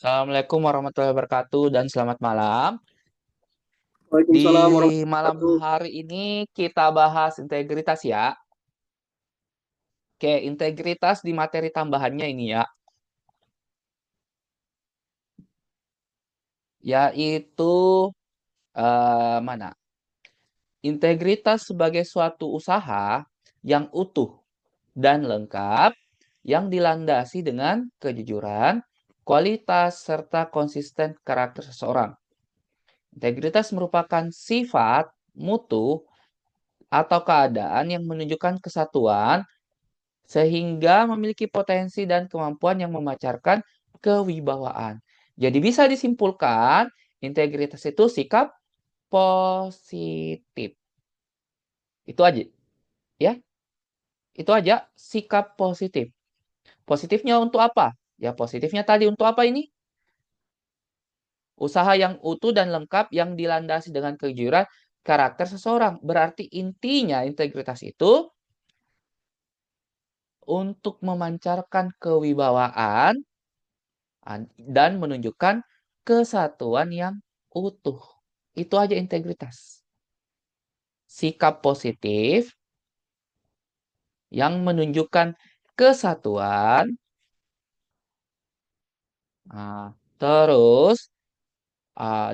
Assalamualaikum warahmatullahi wabarakatuh dan selamat malam. Di Waalaikumsalam malam warahmatullahi wabarakatuh. hari ini kita bahas integritas ya. Oke, integritas di materi tambahannya ini ya, yaitu mana? Integritas sebagai suatu usaha yang utuh dan lengkap yang dilandasi dengan kejujuran, kualitas, serta konsisten karakter seseorang. Integritas merupakan sifat, mutu, atau keadaan yang menunjukkan kesatuan sehingga memiliki potensi dan kemampuan yang memancarkan kewibawaan. Jadi bisa disimpulkan, integritas itu sikap positif. Itu aja, ya. Itu aja sikap positif. Positifnya untuk apa? Ya, positifnya tadi untuk apa ini? Usaha yang utuh dan lengkap yang dilandasi dengan kejujuran karakter seseorang. Berarti intinya integritas itu untuk memancarkan kewibawaan dan menunjukkan kesatuan yang utuh. Itu aja integritas. Sikap positif yang menunjukkan kesatuan, terus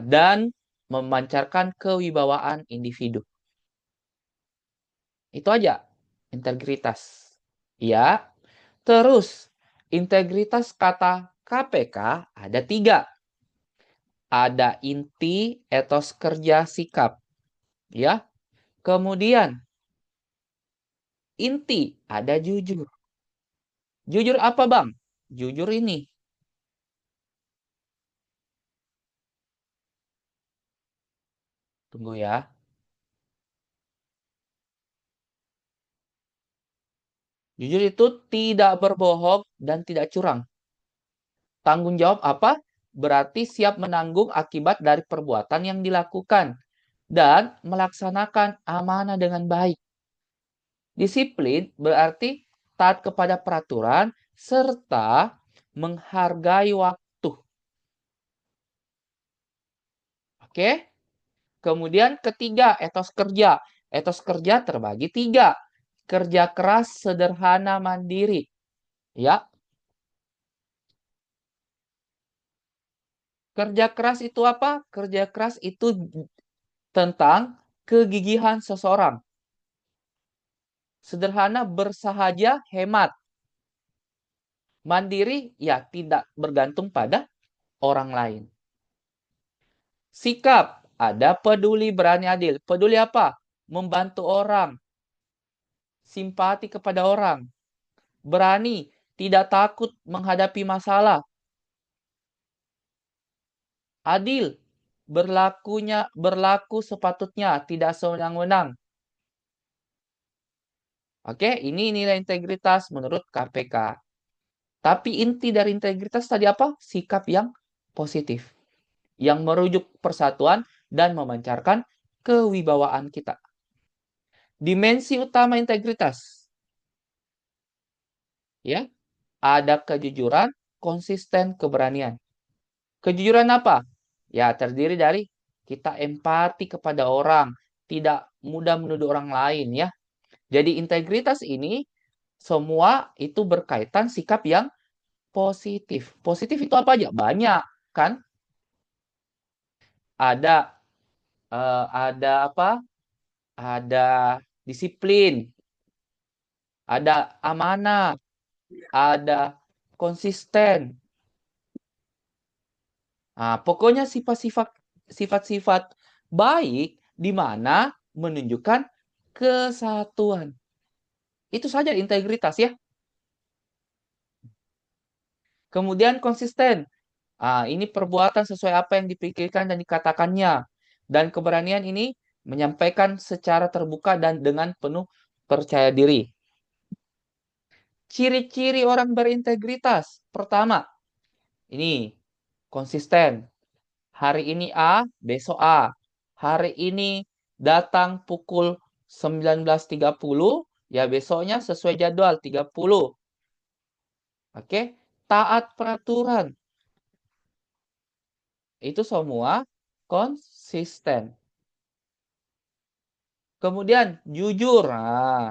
dan memancarkan kewibawaan individu. Itu aja integritas. Ya, terus integritas kata KPK ada 3. Ada inti, etos kerja, sikap. Ya, kemudian inti ada jujur. Jujur apa, Bang? Jujur ini. Tunggu ya. Jujur itu tidak berbohong dan tidak curang. Tanggung jawab apa? Berarti siap menanggung akibat dari perbuatan yang dilakukan dan melaksanakan amanah dengan baik. Disiplin berarti taat kepada peraturan serta menghargai waktu. Oke? Kemudian ketiga, etos kerja. Etos kerja terbagi 3. Kerja keras, sederhana, mandiri. Ya, kerja keras itu apa? Kerja keras itu tentang kegigihan seseorang. Sederhana, bersahaja, hemat. Mandiri, ya tidak bergantung pada orang lain. Sikap, ada peduli, berani, adil. Peduli apa? Membantu orang, simpati kepada orang. Berani, tidak takut menghadapi masalah. Adil, berlaku sepatutnya, tidak sewenang-wenang. Oke, ini nilai integritas menurut KPK. Tapi inti dari integritas tadi apa? Sikap yang positif, yang merujuk persatuan dan memancarkan kewibawaan kita. Dimensi utama integritas, ya, ada kejujuran, konsisten, keberanian. Kejujuran apa? Ya, terdiri dari kita empati kepada orang, tidak mudah menuduh orang lain, ya. Jadi integritas ini semua itu berkaitan sikap yang positif. Positif itu apa aja? Banyak, kan? Ada ada apa? Ada disiplin, ada amanah, ada konsisten. Nah, pokoknya sifat-sifat baik di mana menunjukkan kesatuan. Itu saja integritas ya. Kemudian konsisten. Ini perbuatan sesuai apa yang dipikirkan dan dikatakannya. Dan keberanian ini menyampaikan secara terbuka dan dengan penuh percaya diri. Ciri-ciri orang berintegritas. Pertama, ini konsisten. Hari ini A, besok A. Hari ini datang pukul 19.30, ya besoknya sesuai jadwal 30. Oke, taat peraturan. Itu semua konsisten. Kemudian jujur. Nah,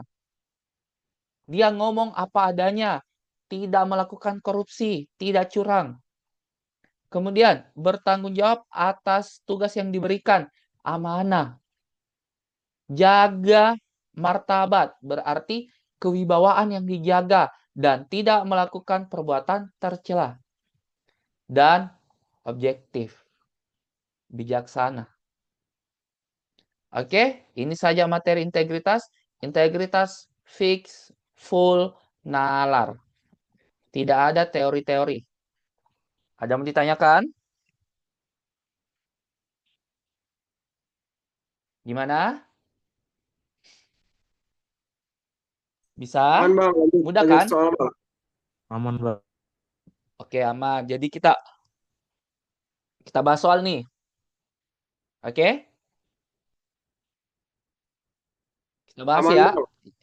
dia ngomong apa adanya, tidak melakukan korupsi, tidak curang. Kemudian bertanggung jawab atas tugas yang diberikan, amanah. Jaga martabat, berarti kewibawaan yang dijaga dan tidak melakukan perbuatan tercela. Dan objektif, bijaksana. Oke, ini saja materi integritas. Integritas fix, full, nalar. Tidak ada teori-teori. Ada yang ditanyakan? Gimana? Bisa? Aman bang, lanjut, Mudah lanjut kan? soal bang. Aman, Bang. Oke, aman. Jadi kita bahas soal nih. Oke? Kita bahas Aman ya. bang,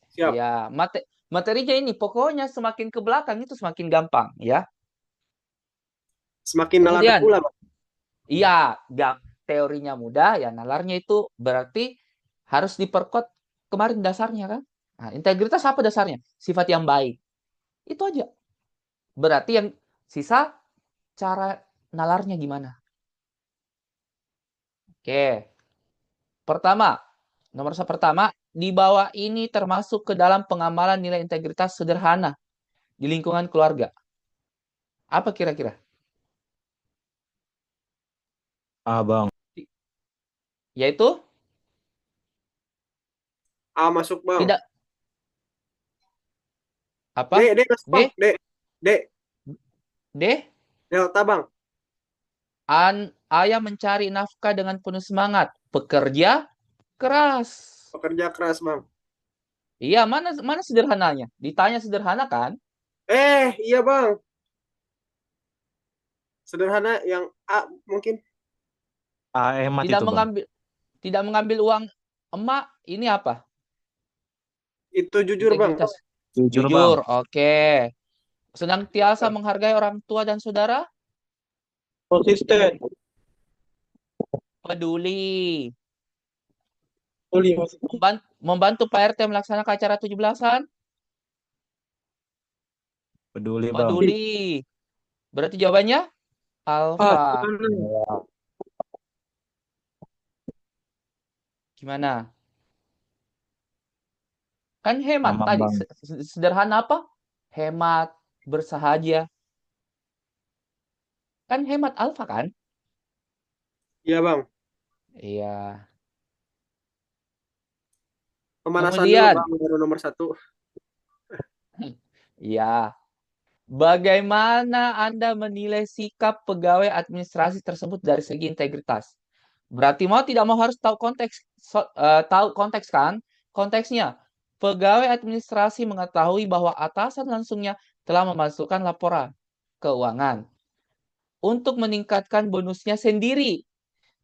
siap. Ya, materinya ini pokoknya semakin ke belakang itu semakin gampang ya. Semakin nalar Kemudian, pula bang. iya, teorinya mudah ya, nalarnya itu berarti harus diperkuat kemarin dasarnya kan. Nah, integritas apa dasarnya? Sifat yang baik. Itu aja. Berarti yang sisa cara nalarnya gimana? Oke. Pertama, pertama, di bawah ini termasuk ke dalam pengamalan nilai integritas sederhana di lingkungan keluarga. Apa kira-kira? Bang. Yaitu A masuk bang. tidak D, apa? D masuk bang. D, D, D, D, delta bang. ayah mencari nafkah dengan penuh semangat, pekerja keras. Pekerja keras bang. Iya, mana mana sederhananya? Ditanya sederhana kan? Iya bang. Sederhana yang A mungkin. Hemat Tidak itu, Bang. mengambil tidak mengambil uang emak, ini apa? Itu jujur bang. Integritas. Jujur, Bang. Jujur, oke. Senantiasa menghargai orang tua dan saudara, Konsisten. peduli. Peduli masuk. Membantu Pak RT melaksanakan acara 17-an, Peduli, Bang. peduli. Berarti jawabannya alfa. Gimana? Ya, Gimana? Kan hemat aman, tadi. Bang. Sederhana apa? Hemat, bersahaja. Kan hemat alfa kan? Iya bang. Iya. Pemanasan dulu Kemudian, bang, baru nomor satu. iya. Bagaimana Anda menilai sikap pegawai administrasi tersebut dari segi integritas? Berarti mau tidak mau harus tahu konteks, tahu konteks kan? Konteksnya, pegawai administrasi mengetahui bahwa atasan langsungnya telah memasukkan laporan keuangan untuk meningkatkan bonusnya sendiri.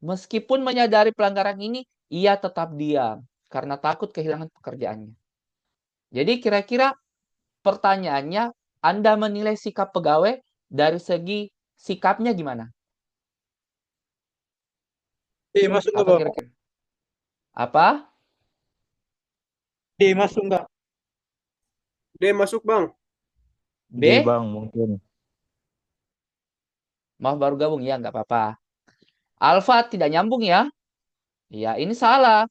Meskipun menyadari pelanggaran ini, ia tetap diam karena takut kehilangan pekerjaannya. Jadi kira-kira pertanyaannya, Anda menilai sikap pegawai dari segi sikapnya gimana? Masuk nggak Apa bang? kira-kira? Apa? Masuk nggak? D masuk bang. D, B? Bang, mungkin. Maaf baru gabung ya, nggak apa-apa. Alfa tidak nyambung ya. Ya, ini salah.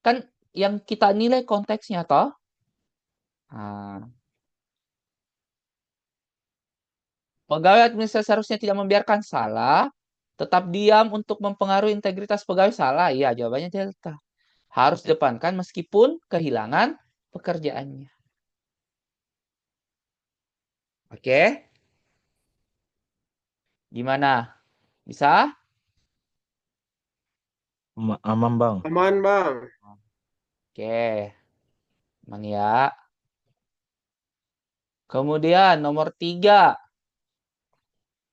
Kan yang kita nilai konteksnya toh. Nah, pegawai administrasi seharusnya tidak membiarkan salah, tetap diam untuk mempengaruhi integritas pegawai salah. Iya, jawabannya delta. Harus depankan meskipun kehilangan pekerjaannya. Oke, gimana? Bisa? Aman, Bang. Aman bang. Oke, aman ya. Kemudian nomor 3,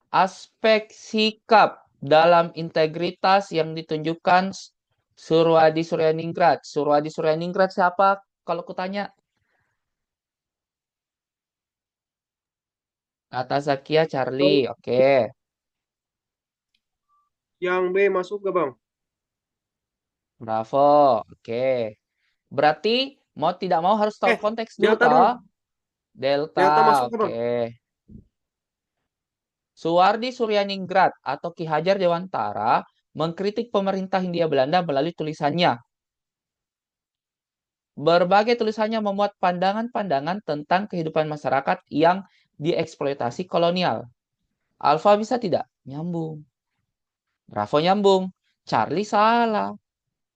aspek sikap dalam integritas yang ditunjukkan Surwadi Suryaningrat. Surwadi Suryaningrat siapa? Kalau kutanya, kata Zakia Charlie. Oke. Yang B masuk gak bang? Bravo. Oke. Berarti mau tidak mau harus tahu Eh, konteks dulu Delta toh. dong. Delta. Delta masuk gak Oke. bang? Suwardi Suryaningrat atau Ki Hajar Dewantara mengkritik pemerintah Hindia Belanda melalui tulisannya. Berbagai tulisannya memuat pandangan-pandangan tentang kehidupan masyarakat yang dieksploitasi kolonial. Alfa bisa tidak? Nyambung. Bravo nyambung. Charlie salah.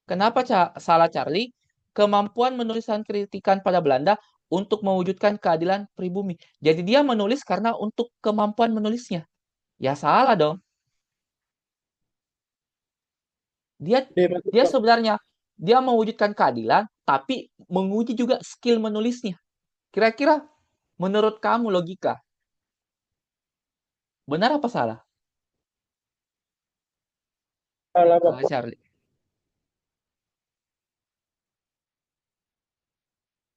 Kenapa salah Charlie? Kemampuan menuliskan kritikan pada Belanda untuk mewujudkan keadilan pribumi. Jadi dia menulis karena untuk kemampuan menulisnya. Ya salah dong. Dia D masuk dia bang. sebenarnya dia mewujudkan keadilan tapi menguji juga skill menulisnya. Kira-kira menurut kamu logika benar apa salah? Salah bang. Charlie.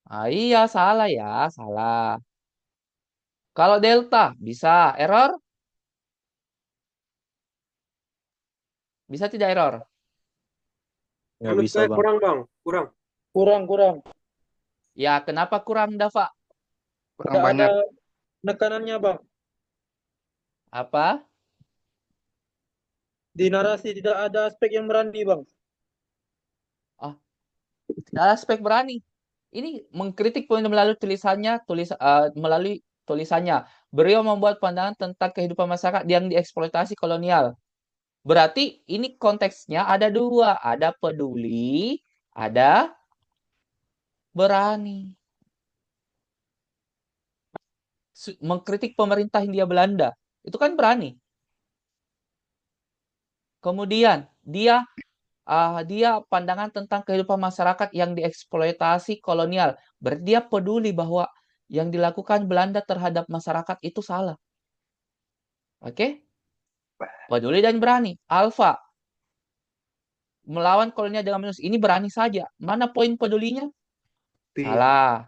Iya salah ya, salah. Kalau delta bisa error? Bisa tidak error? Nggak Menurut bisa saya bang. kurang bang. Kurang. Kurang. Ya kenapa kurang Dava? Kurang Tidak ada banyak. penekanannya bang. Apa? Di narasi tidak ada aspek yang berani bang. Oh, tidak aspek berani. Ini mengkritik melalui melalui tulisannya. Beliau membuat pandangan tentang kehidupan masyarakat yang dieksploitasi kolonial. Berarti ini konteksnya ada dua. Ada peduli, ada berani. Mengkritik pemerintah Hindia Belanda. Itu kan berani. Kemudian, dia pandangan tentang kehidupan masyarakat yang dieksploitasi kolonial. Berarti dia peduli bahwa yang dilakukan Belanda terhadap masyarakat itu salah. Oke? Peduli dan berani. Alfa. Melawan kolonial dengan menulis. Ini berani saja. Mana poin pedulinya? Salah.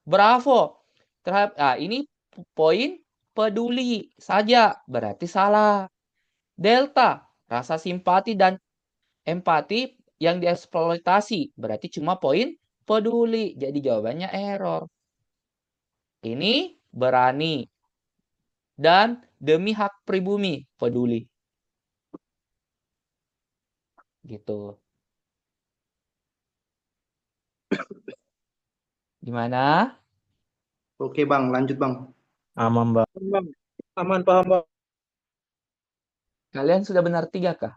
Bravo. Ini poin peduli saja. Berarti salah. Delta. Rasa simpati dan empati yang dieksploitasi. Berarti cuma poin peduli. Jadi jawabannya error. Ini berani. Dan demi hak pribumi. Peduli. Gitu. Gimana? Oke bang, lanjut bang. Aman bang. Bang. Aman paham bang. Kalian sudah benar 3 kah?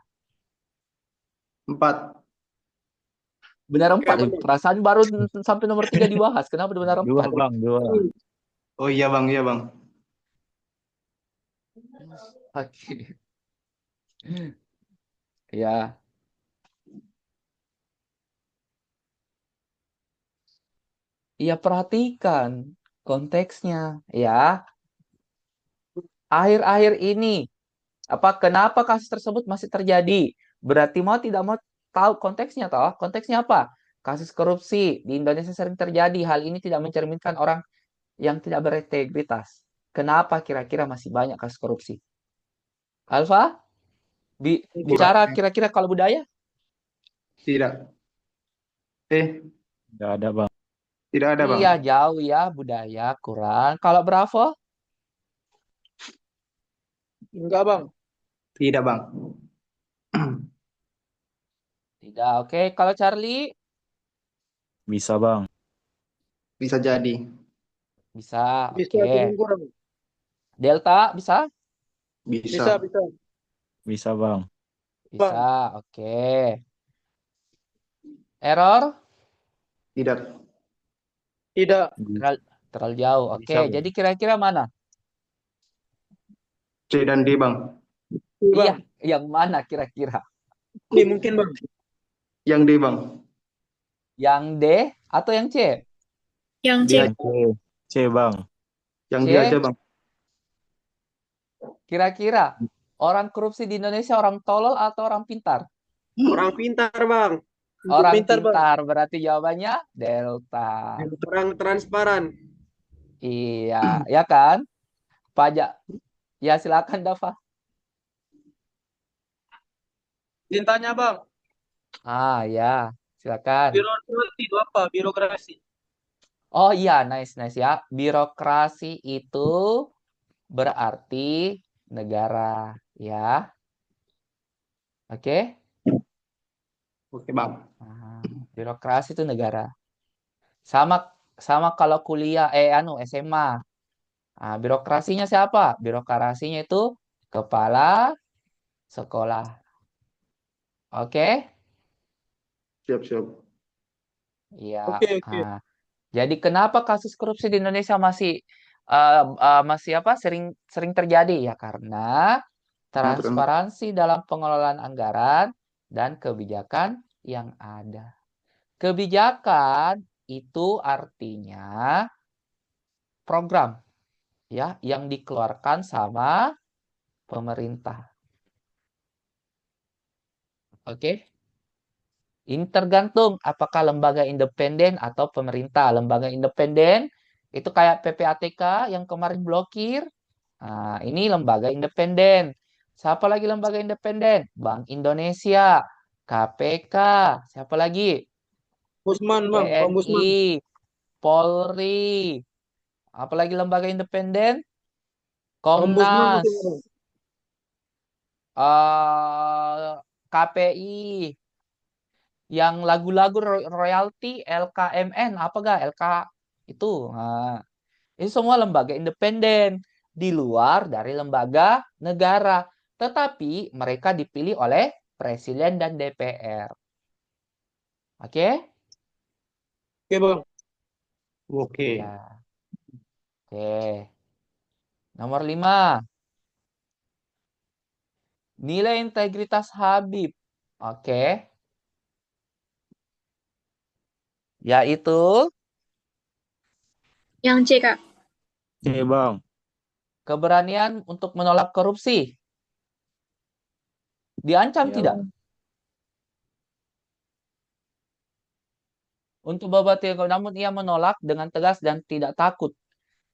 4. Benar Oke, 4. aman, Bang. Perasaan baru sampai nomor 3 dibahas. Kenapa benar 4? 2 bang, 2. Oh iya bang, iya bang. Oke. Ya. Ya perhatikan konteksnya ya. Akhir-akhir ini kenapa kasus tersebut masih terjadi? Berarti mau tidak mau tahu konteksnya toh? Konteksnya apa? Kasus korupsi di Indonesia sering terjadi. Hal ini tidak mencerminkan orang yang tidak berintegritas. Kenapa kira-kira masih banyak kasus korupsi? Alfa, bicara kira-kira kalau budaya? Tidak. Nggak ada bang. Tidak ada bang. Iya, jauh ya budaya kurang. Kalau Bravo? Enggak bang. Tidak bang. Tidak. Oke, kalau Charlie? Bisa bang. Bisa jadi. Bisa. Bisa Oke. cuman kurang. Delta bisa? Bisa. Bisa. Bisa bang. Bisa. Oke. Error? Tidak. Tidak. Terlalu jauh. Oke, Bisa, Bang. jadi kira-kira mana? C dan D bang. Iya, Bang. yang mana kira-kira? Ini mungkin bang. Yang D bang. Yang D atau yang C? Yang C. Yang C. C bang. Yang C? D aja bang. Kira-kira orang korupsi di Indonesia orang tolol atau orang pintar? Orang pintar bang. Orang Pintar, Bang. pintar, berarti jawabannya Delta. Orang transparan. Iya, ya kan? Pajak. Ya silakan Dava. Izin tanya bang. Ya, silakan. Birokrasi itu apa? Birokrasi. Oh iya, nice, nice ya. Birokrasi itu berarti negara, ya. Oke? Oke bang. Birokrasi itu negara. Sama sama kalau kuliah, SMA. Birokrasinya siapa? Birokrasinya itu kepala sekolah. Oke? Siap. Iya. Oke. Jadi kenapa kasus korupsi di Indonesia masih sering sering terjadi ya karena Nah, transparansi dalam pengelolaan anggaran dan kebijakan yang ada. Kebijakan itu artinya program ya yang dikeluarkan sama pemerintah. Oke? Ini tergantung apakah lembaga independen atau pemerintah. Lembaga independen itu kayak PPATK yang kemarin blokir. Ini lembaga independen. Siapa lagi lembaga independen? Bank Indonesia, KPK, siapa lagi? Ombudsman bang, ombudsman. TNI, Polri. Apalagi lembaga independen? Ombudsman itu Komnas, bang. KPI, yang lagu-lagu royalti LKMN, apa gak? LK itu. Ini semua lembaga independen di luar dari lembaga negara. Tetapi mereka dipilih oleh Presiden dan DPR. Oke? Oke bang. Oke. Ya. Oke. Nomor 5. Nilai integritas Habib. Oke. Yaitu Yang C, Kak. C bang. keberanian untuk menolak korupsi. Diancam Ya tidak? bang. Untuk Bapak Tiago, namun ia menolak dengan tegas dan tidak takut.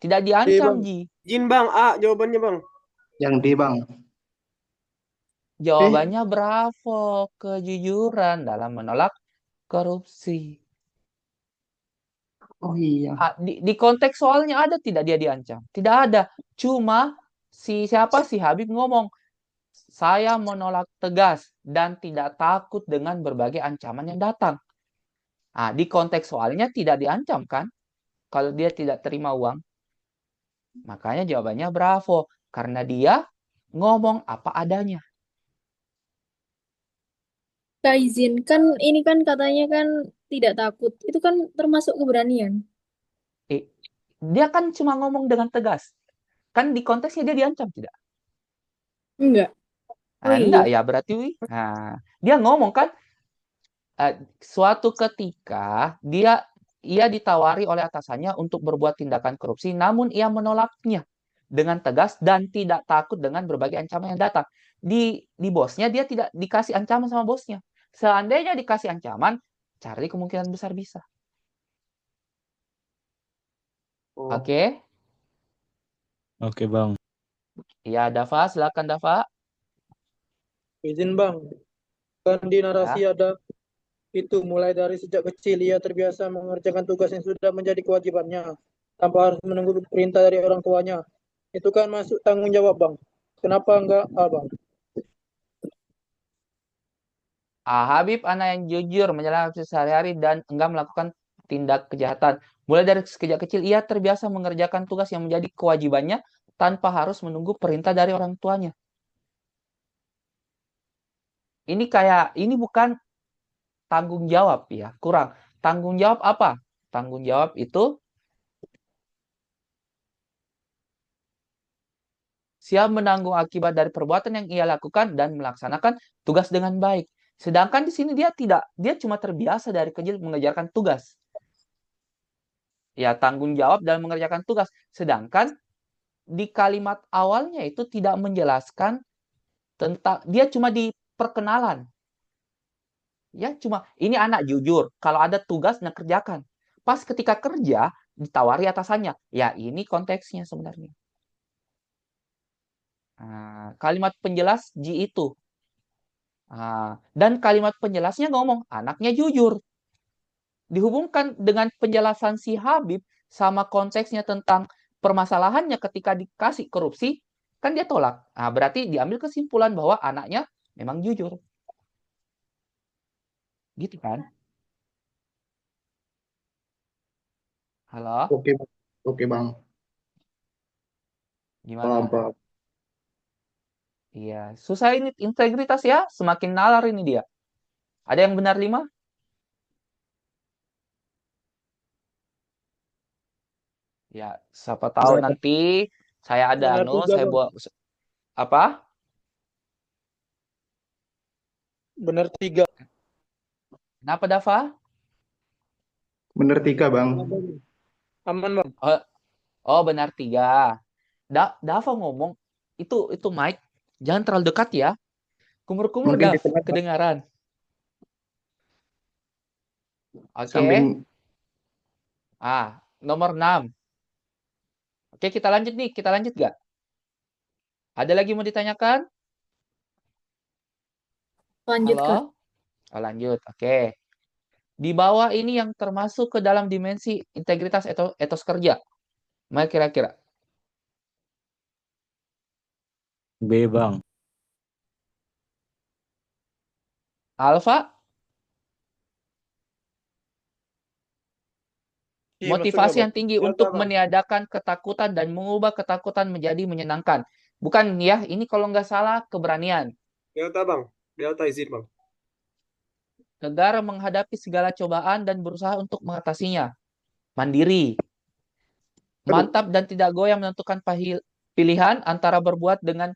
Tidak D diancam, bang. Ji. Izin bang, jawabannya bang. Yang D bang. Jawabannya bravo, kejujuran dalam menolak korupsi. Oh iya. Di konteks soalnya ada tidak dia diancam? Tidak ada. Cuma si Habib ngomong, saya menolak tegas dan tidak takut dengan berbagai ancaman yang datang. Di konteks soalnya tidak diancam kan? Kalau dia tidak terima uang. Makanya jawabannya bravo. Karena dia ngomong apa adanya. Kak izin, kan ini kan katanya kan tidak takut. Itu kan termasuk keberanian. Dia kan cuma ngomong dengan tegas. Kan di konteksnya dia diancam tidak? Enggak. Oh Enggak iya. ya berarti. Dia ngomong kan suatu ketika ia ditawari oleh atasannya untuk berbuat tindakan korupsi, namun ia menolaknya dengan tegas dan tidak takut dengan berbagai ancaman yang datang. Di bosnya dia tidak dikasih ancaman sama bosnya. Seandainya dikasih ancaman, cari kemungkinan besar bisa. Oh. Oke? Oke bang. Ya, Dava, silakan Dava. Izin bang. Kan di narasi Ya. ada itu mulai dari sejak kecil ia terbiasa mengerjakan tugas yang sudah menjadi kewajibannya tanpa harus menunggu perintah dari orang tuanya. Itu kan masuk tanggung jawab bang. Kenapa enggak abang? Habib anak yang jujur menjalankan aktivitas sehari-hari dan enggak melakukan tindak kejahatan. Mulai dari sejak kecil ia terbiasa mengerjakan tugas yang menjadi kewajibannya tanpa harus menunggu perintah dari orang tuanya. Ini bukan tanggung jawab ya, kurang. Tanggung jawab apa? Tanggung jawab itu siap menanggung akibat dari perbuatan yang ia lakukan dan melaksanakan tugas dengan baik. Sedangkan di sini dia cuma terbiasa dari kecil mengerjakan tugas. Ya, tanggung jawab dalam mengerjakan tugas. Sedangkan di kalimat awalnya itu tidak menjelaskan tentang, dia cuma di perkenalan. Ya, cuma ini anak jujur. Kalau ada tugas, kerjakan. Pas ketika kerja, ditawari atasannya. Ya, ini konteksnya sebenarnya. Kalimat penjelas Ji itu. Dan kalimat penjelasnya ngomong anaknya jujur. Dihubungkan dengan penjelasan si Habib sama konteksnya tentang permasalahannya ketika dikasih korupsi, kan dia tolak. Berarti diambil kesimpulan bahwa anaknya memang jujur. Gitu kan? Halo? Oke, oke Bang. Gimana? Paham, paham. Iya, susah ini integritas ya, semakin nalar ini dia. Ada yang benar 5? Ya, siapa tahu Benar, nanti saya ada Benar tiga, saya Bang. buat apa? Benar 3. Kenapa Dava? benar 3 Bang. Aman, Bang. Oh, benar 3. Dava ngomong itu Mike, jangan terlalu dekat ya. Kumur-kumur Mungkin Dav, di tengah, Bang. kedengaran. Oke. Samping Nomor 6. Oke, kita lanjut nih. Kita lanjut gak? Ada lagi mau ditanyakan? Lanjut, Kak. Halo? Oh, lanjut. Oke. Di bawah ini yang termasuk ke dalam dimensi integritas etos kerja. Mana kira-kira? B, Bang. Alfa, Iya, motivasi maksudnya, yang Bang. tinggi Delta, untuk Bang. meniadakan ketakutan dan mengubah ketakutan menjadi menyenangkan. Bukan ya, ini kalau nggak salah keberanian. Delta, Bang. Delta izin, Bang. Negara menghadapi segala cobaan dan berusaha untuk mengatasinya. Mandiri. Mantap dan tidak goyah menentukan pilihan antara berbuat dengan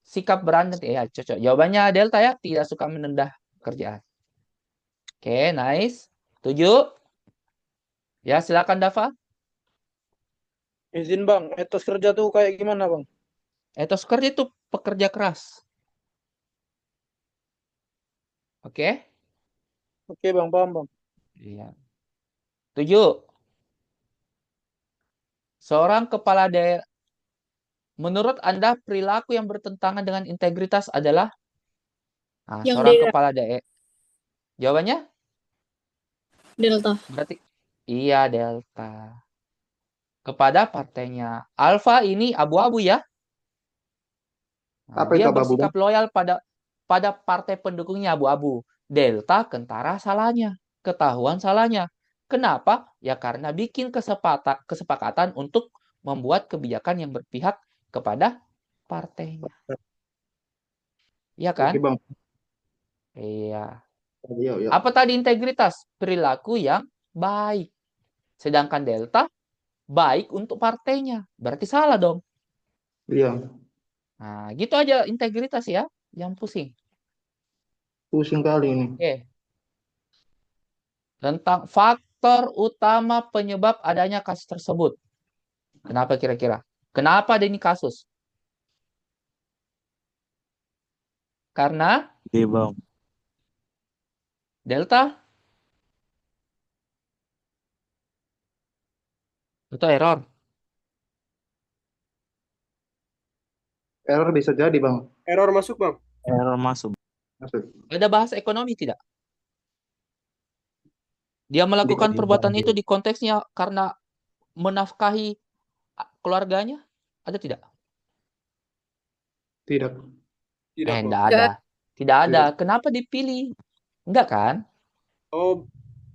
sikap berani. Ya, cocok. Jawabannya Delta ya, tidak suka menendah kerjaan. Oke, nice. 7. Ya, silakan Dava. Izin, Bang. Etos kerja tuh kayak gimana, Bang? Etos kerja itu pekerja keras. Oke? Oke, Bang. Paham, Bang. Iya. 7. Seorang kepala daerah. Menurut Anda, perilaku yang bertentangan dengan integritas adalah Yang seorang D, Kak. kepala daerah. Jawabannya? Delta. Berarti iya, Delta. Kepada partainya. Alfa ini abu-abu ya. apa itu Dia abu-abu, Bang? bersikap loyal pada partai pendukungnya abu-abu. Delta kentara salahnya. Ketahuan salahnya. Kenapa? Ya karena bikin kesepakatan untuk membuat kebijakan yang berpihak kepada partainya. Iya kan? Oke Bang. Iya. Iya, iya. Apa tadi integritas? Perilaku yang baik. Sedangkan Delta baik untuk partainya. Berarti salah dong. Iya. Nah, gitu aja integritas ya. Jangan pusing. Pusing kali ini. Oke. Tentang faktor utama penyebab adanya kasus tersebut. Kenapa kira-kira? Kenapa ada ini kasus? Karena D, Bang. Delta itu error. Error bisa jadi, Bang. Error masuk, Bang. Error masuk. Masuk. Ada bahasa ekonomi tidak? Dia melakukan Di- perbuatan itu di konteksnya karena menafkahi keluarganya? Ada tidak? Tidak. Tidak, Bang. Enggak ada. Tidak ada. Tidak. Kenapa dipilih? Enggak kan? Oh,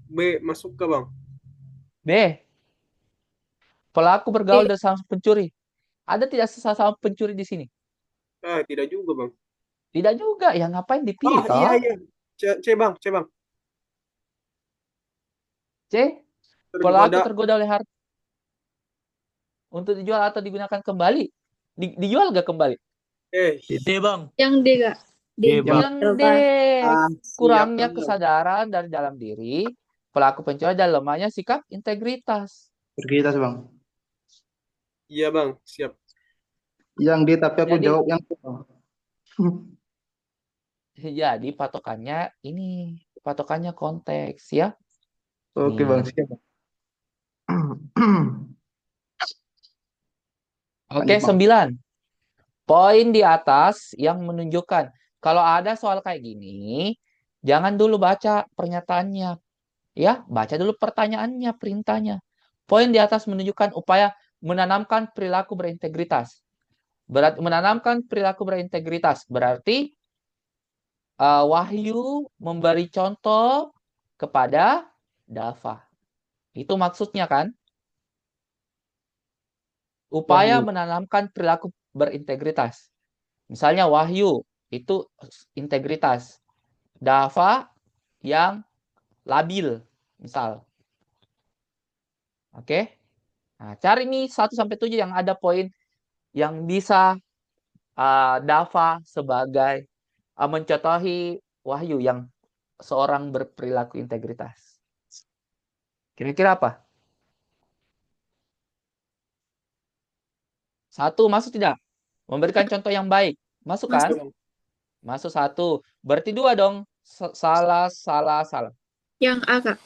B masuk ke, Bang. B. Pelaku bergaul dan sama pencuri. Ada tidak sesama pencuri di sini? Tidak juga, Bang. Tidak juga. Ya ngapain dipilih? Iya, iya. C, Bang. C, Bang. C. Pelaku Tergoda. tergoda oleh harta untuk dijual atau digunakan kembali. Dijual nggak kembali? D, Bang. Yang D, Kak. D. D, Bang. Yang D. Siap, Kurangnya Bang. kesadaran dari dalam diri. Pelaku pencuri dan lemahnya sikap integritas. Integritas, Bang. Iya, Bang. Siap. Yang D tapi aku Jadi- jawab yang C, Bang. Jadi patokannya ini. Patokannya konteks ya. Oke, Nih. Bang. Siap, Bang. Oke, Lanjut, Bang. 9. Poin di atas yang menunjukkan Kalau ada soal kayak gini, jangan dulu baca pernyataannya. Ya, baca dulu pertanyaannya, perintahnya. Poin di atas menunjukkan upaya menanamkan perilaku berintegritas. Menanamkan perilaku berintegritas berarti Wahyu memberi contoh kepada Dava. Itu maksudnya kan? Upaya Wahyu. menanamkan perilaku berintegritas. Misalnya Wahyu itu integritas. Dava yang labil, misal. Oke? Nah, cari nih 1 sampai 7 yang ada poin yang bisa Dava sebagai mencontohi Wahyu yang seorang berperilaku integritas. Kira-kira apa? 1 masuk tidak? Memberikan contoh yang baik. Masuk kan? Bang. Masuk 1. Berarti 2 dong. Salah. Yang A, Kak.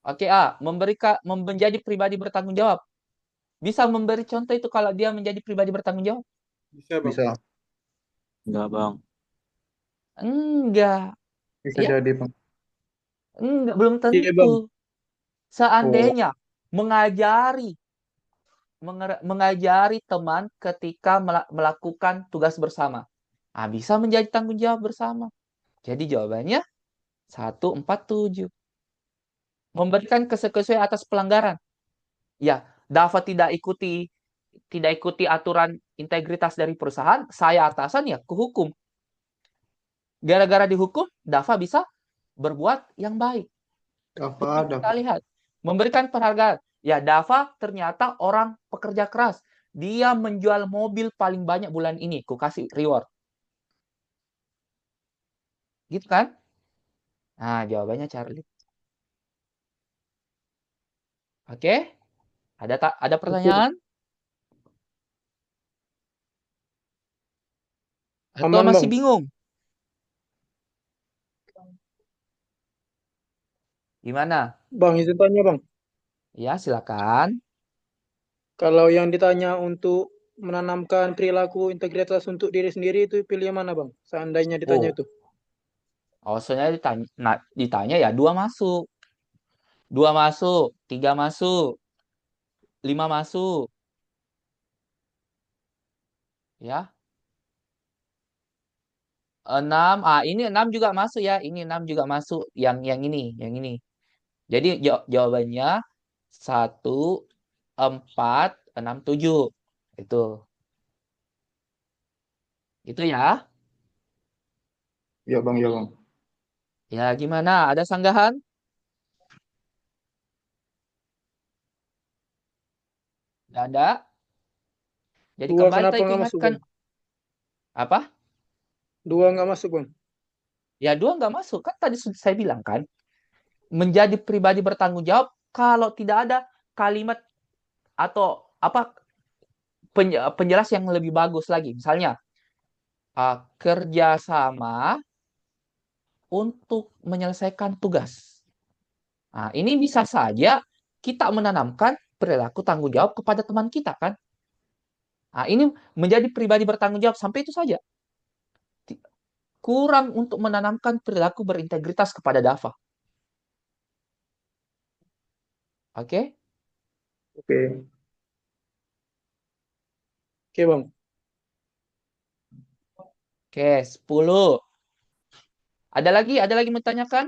Oke, A. Menjadi pribadi bertanggung jawab. Bisa memberi contoh itu kalau dia menjadi pribadi bertanggung jawab? Bisa, Bang. Bisa. Enggak, Bang. Enggak. Bisa Ya, jadi, Bang. enggak, belum Iya, Bang. tentu. Seandainya mengajari teman ketika melakukan tugas bersama. Nah, bisa menjadi tanggung jawab bersama. Jadi jawabannya 147. Memberikan kesesuaian atas pelanggaran. Ya, Dava tidak ikuti aturan integritas dari perusahaan, saya atasan ya kehukum. Gara-gara dihukum, Dava bisa berbuat yang baik. Dava, Kita Dava. lihat. Memberikan penghargaan. Ya, Dava ternyata orang pekerja keras. Dia menjual mobil paling banyak bulan ini. Ku kasih reward. Gitu kan? Nah, jawabannya Charlie. Oke? Ada pertanyaan? Atau Aman, masih Bang. bingung? Gimana? Bang, izin tanya, Bang. Ya, silakan. Kalau yang ditanya untuk menanamkan perilaku integritas untuk diri sendiri itu pilih yang mana, Bang? Seandainya ditanya Oh, itu. soalnya ditanya ya 2 masuk. 2 masuk, 3 masuk, 5 masuk. Ya. 6, ini 6 juga masuk ya. Ini 6 juga masuk. Yang ini. Jadi jawabannya 1, 4, 6, 7. Itu. Itu ya. Iya, Bang, iya, Bang. Ya, gimana? Ada sanggahan? Nggak ada. Jadi Dua kembali kenapa tadi nggak masuk, kuingatkan. Bang? Apa? Dua nggak masuk, Bang. Ya, 2 nggak masuk. Kan tadi sudah saya bilang kan. Menjadi pribadi bertanggung jawab kalau tidak ada kalimat atau apa penjelas yang lebih bagus lagi. Misalnya, kerjasama untuk menyelesaikan tugas. Nah, ini bisa saja kita menanamkan perilaku tanggung jawab kepada teman kita kan. Nah, ini menjadi pribadi bertanggung jawab sampai itu saja. Kurang untuk menanamkan perilaku berintegritas kepada Dava. Oke? Oke. Oke, Bang. Oke, 10. Ada lagi menanyakan?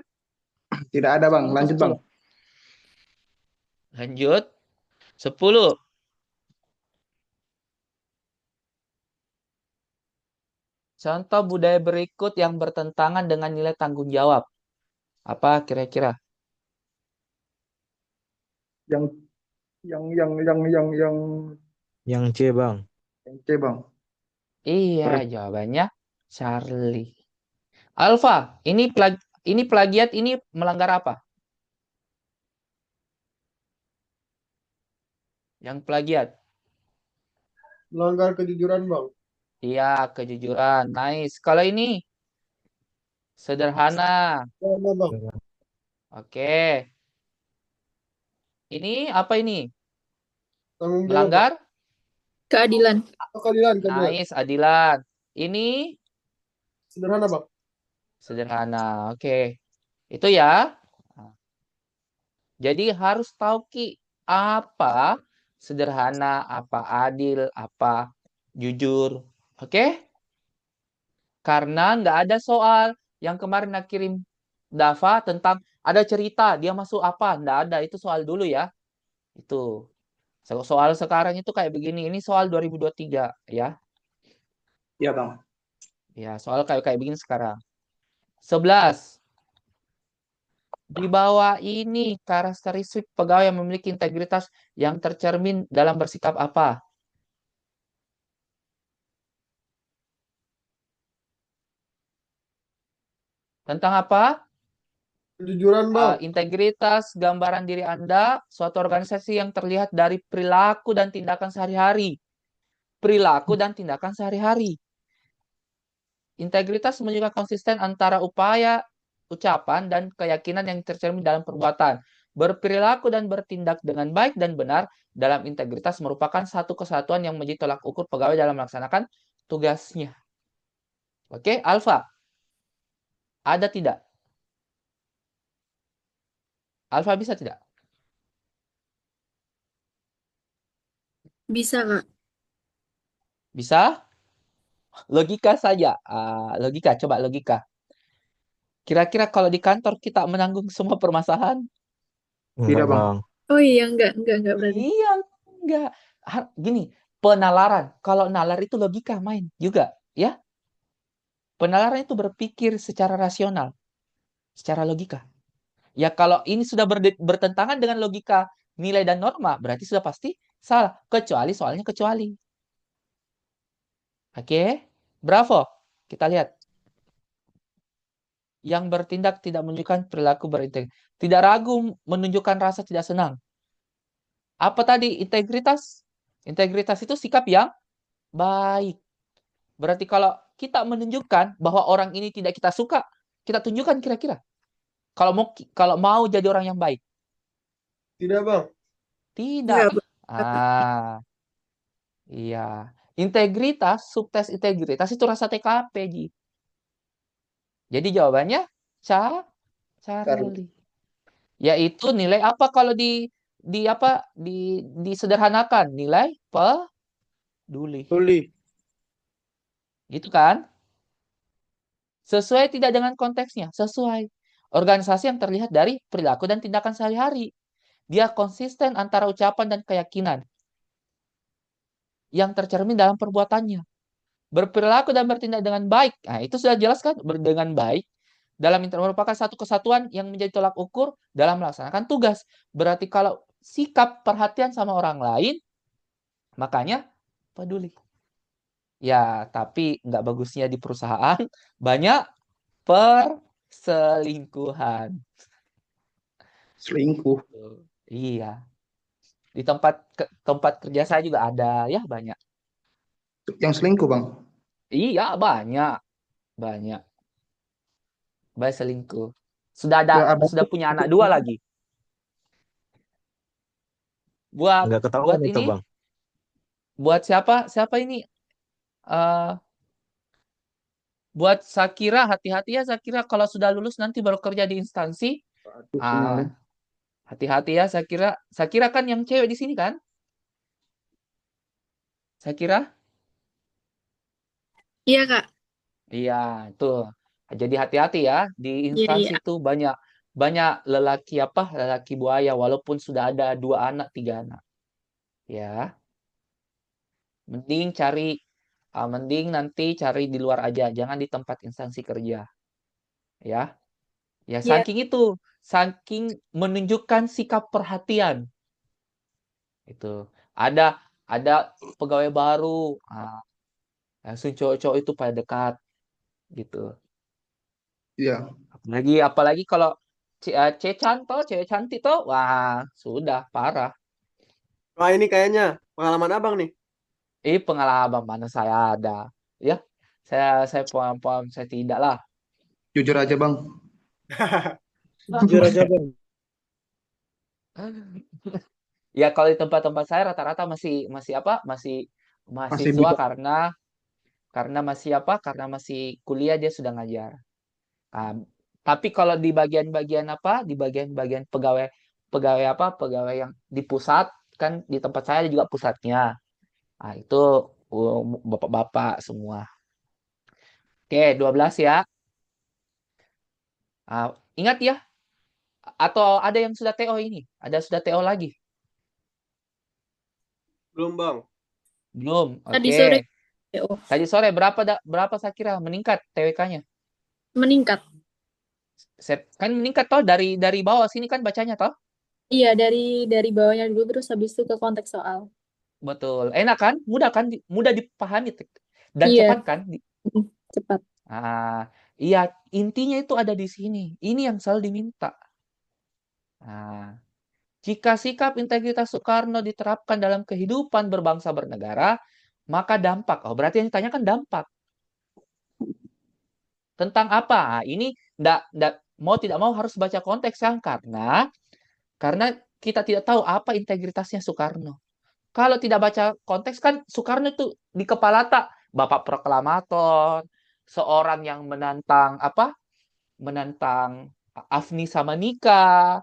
Tidak ada, Bang. Sama Lanjut, 10, Bang. Bang. Lanjut. 10. Contoh budaya berikut yang bertentangan dengan nilai tanggung jawab. Apa kira-kira? Yang yang Yang C, Bang. C, Bang. Iya, Ber- jawabannya Charlie. Alfa, ini plagiat, ini melanggar apa? Yang plagiat. Melanggar kejujuran, Bang. Iya, kejujuran. Nice. Kalau ini sederhana. Sama, Bang. Oke. Ini apa ini? Tanggung jawab, Bang. Melanggar? Keadilan. Keadilan, keadilan. Nice, adilan. Ini Sederhana, Bang. Sederhana. Oke. Itu ya. Nah, jadi harus tahu Ki, apa sederhana, apa adil, apa jujur. Oke? Karena nggak ada soal yang kemarin nak kirim Dava tentang ada cerita dia masuk apa. Nggak ada. Itu soal dulu ya. Itu. Soal sekarang itu kayak begini. Ini soal 2023 ya. Iya bang. Ya, soal kayak begini sekarang. 11. Di bawah ini karakteristik pegawai yang memiliki integritas yang tercermin dalam bersikap apa? Tentang apa? Kejujuran, Bang. Integritas, gambaran diri Anda, suatu organisasi yang terlihat dari perilaku dan tindakan sehari-hari. Perilaku dan tindakan sehari-hari. Integritas menunjukkan konsisten antara upaya, ucapan, dan keyakinan yang tercermin dalam perbuatan. Berperilaku dan bertindak dengan baik dan benar dalam integritas merupakan satu kesatuan yang menjadi tolak ukur pegawai dalam melaksanakan tugasnya. Oke, Alfa. Ada tidak? Alfa bisa tidak? Bisa, Kak. Bisa? Logika saja. Logika, coba logika. Kira-kira kalau di kantor kita menanggung semua permasalahan? Tidak bang. Bang. Oh iya, enggak berarti. Iya, enggak. Gini, penalaran. Kalau nalar itu logika main juga, ya. Penalaran itu berpikir secara rasional, secara logika. Ya kalau ini sudah bertentangan dengan logika nilai dan norma, berarti sudah pasti salah. Kecuali soalnya kecuali. Oke, bravo. Kita lihat. Yang bertindak tidak menunjukkan perilaku berintegritas. Tidak ragu menunjukkan rasa tidak senang. Apa tadi? Integritas. Integritas itu sikap yang baik. Berarti kalau kita menunjukkan bahwa orang ini tidak kita suka, kita tunjukkan kira-kira. Kalau mau jadi orang yang baik. Tidak, Bang. Tidak. Bang. Iya. Integritas, subtes integritas itu rasa TKP, Ji. Jadi jawabannya Charlie. Yaitu nilai apa kalau disederhanakan? Nilai peduli. Gitu kan? Sesuai tidak dengan konteksnya? Sesuai. Organisasi yang terlihat dari perilaku dan tindakan sehari-hari. Dia konsisten antara ucapan dan keyakinan yang tercermin dalam perbuatannya. Berperilaku dan bertindak dengan baik. Nah, itu sudah jelas kan? Dengan baik dalam merupakan satu kesatuan yang menjadi tolak ukur dalam melaksanakan tugas. Berarti kalau sikap perhatian sama orang lain, makanya peduli. Ya, tapi nggak bagusnya di perusahaan banyak perselingkuhan. Selingkuh. Iya. Di tempat kerja saya juga ada, ya banyak. Yang selingkuh bang. Iya, banyak. Banyak. Banyak selingkuh. Sudah Ya, abang sudah punya anak 2 lagi. Buat Nggak ketahuan itu ini, bang. buat siapa ini? Buat Sakira, hati-hati ya Sakira kalau sudah lulus nanti baru kerja di instansi. Hati-hati ya Sakira. Sakira kan yang cewek di sini kan? Sakira? Iya, Kak. Iya, itu. Jadi hati-hati ya di instansi Iya. itu banyak lelaki buaya walaupun sudah ada 2 anak, 3 anak. Ya, mending nanti cari di luar aja, jangan di tempat instansi kerja. Ya. Ya, Iya. saking menunjukkan sikap perhatian. Itu. Ada pegawai baru, langsung cowok-cowok itu pada dekat gitu. Iya. Apalagi kalau cewek cantik tuh, wah, sudah parah. Wah, ini kayaknya pengalaman abang nih. Pengalaman mana saya ada. Ya, saya paham saya tidak lah. Jujur aja bang. Jujur aja bang. Ya kalau di tempat-tempat saya rata-rata masih Masih mahasiswa muda. karena Karena masih apa? Karena masih kuliah dia sudah ngajar. Ah, tapi kalau di bagian-bagian apa? Di bagian-bagian pegawai pegawai apa? Pegawai yang di pusat kan di tempat saya ada juga pusatnya. Ah, itu bapak-bapak semua. Oke, 12 ya. Ah, ingat ya, atau ada yang sudah TO ini? Ada sudah TO lagi? Belum, Bang. Belum. Tadi Oke. sore oh, Tadi sore berapa saya kira meningkat TWK-nya? meningkat. Kan meningkat toh dari bawah sini kan bacanya toh? Iya, dari bawahnya dulu terus habis itu ke konteks soal. Betul. Enak kan? Mudah kan? Mudah dipahami dan Iya, cepat kan? cepat. Iya, intinya itu ada di sini. Ini yang selalu diminta. Nah, jika sikap integritas Soekarno diterapkan dalam kehidupan berbangsa bernegara, maka dampak. Oh, berarti yang ditanyakan dampak. Tentang apa? Nah, ini mau tidak mau harus baca konteks kan? Karena kita tidak tahu apa integritasnya Soekarno. Kalau tidak baca konteks kan Soekarno itu di kepala tak Bapak proklamator, seorang yang menantang apa? Menantang Afni sama Nika,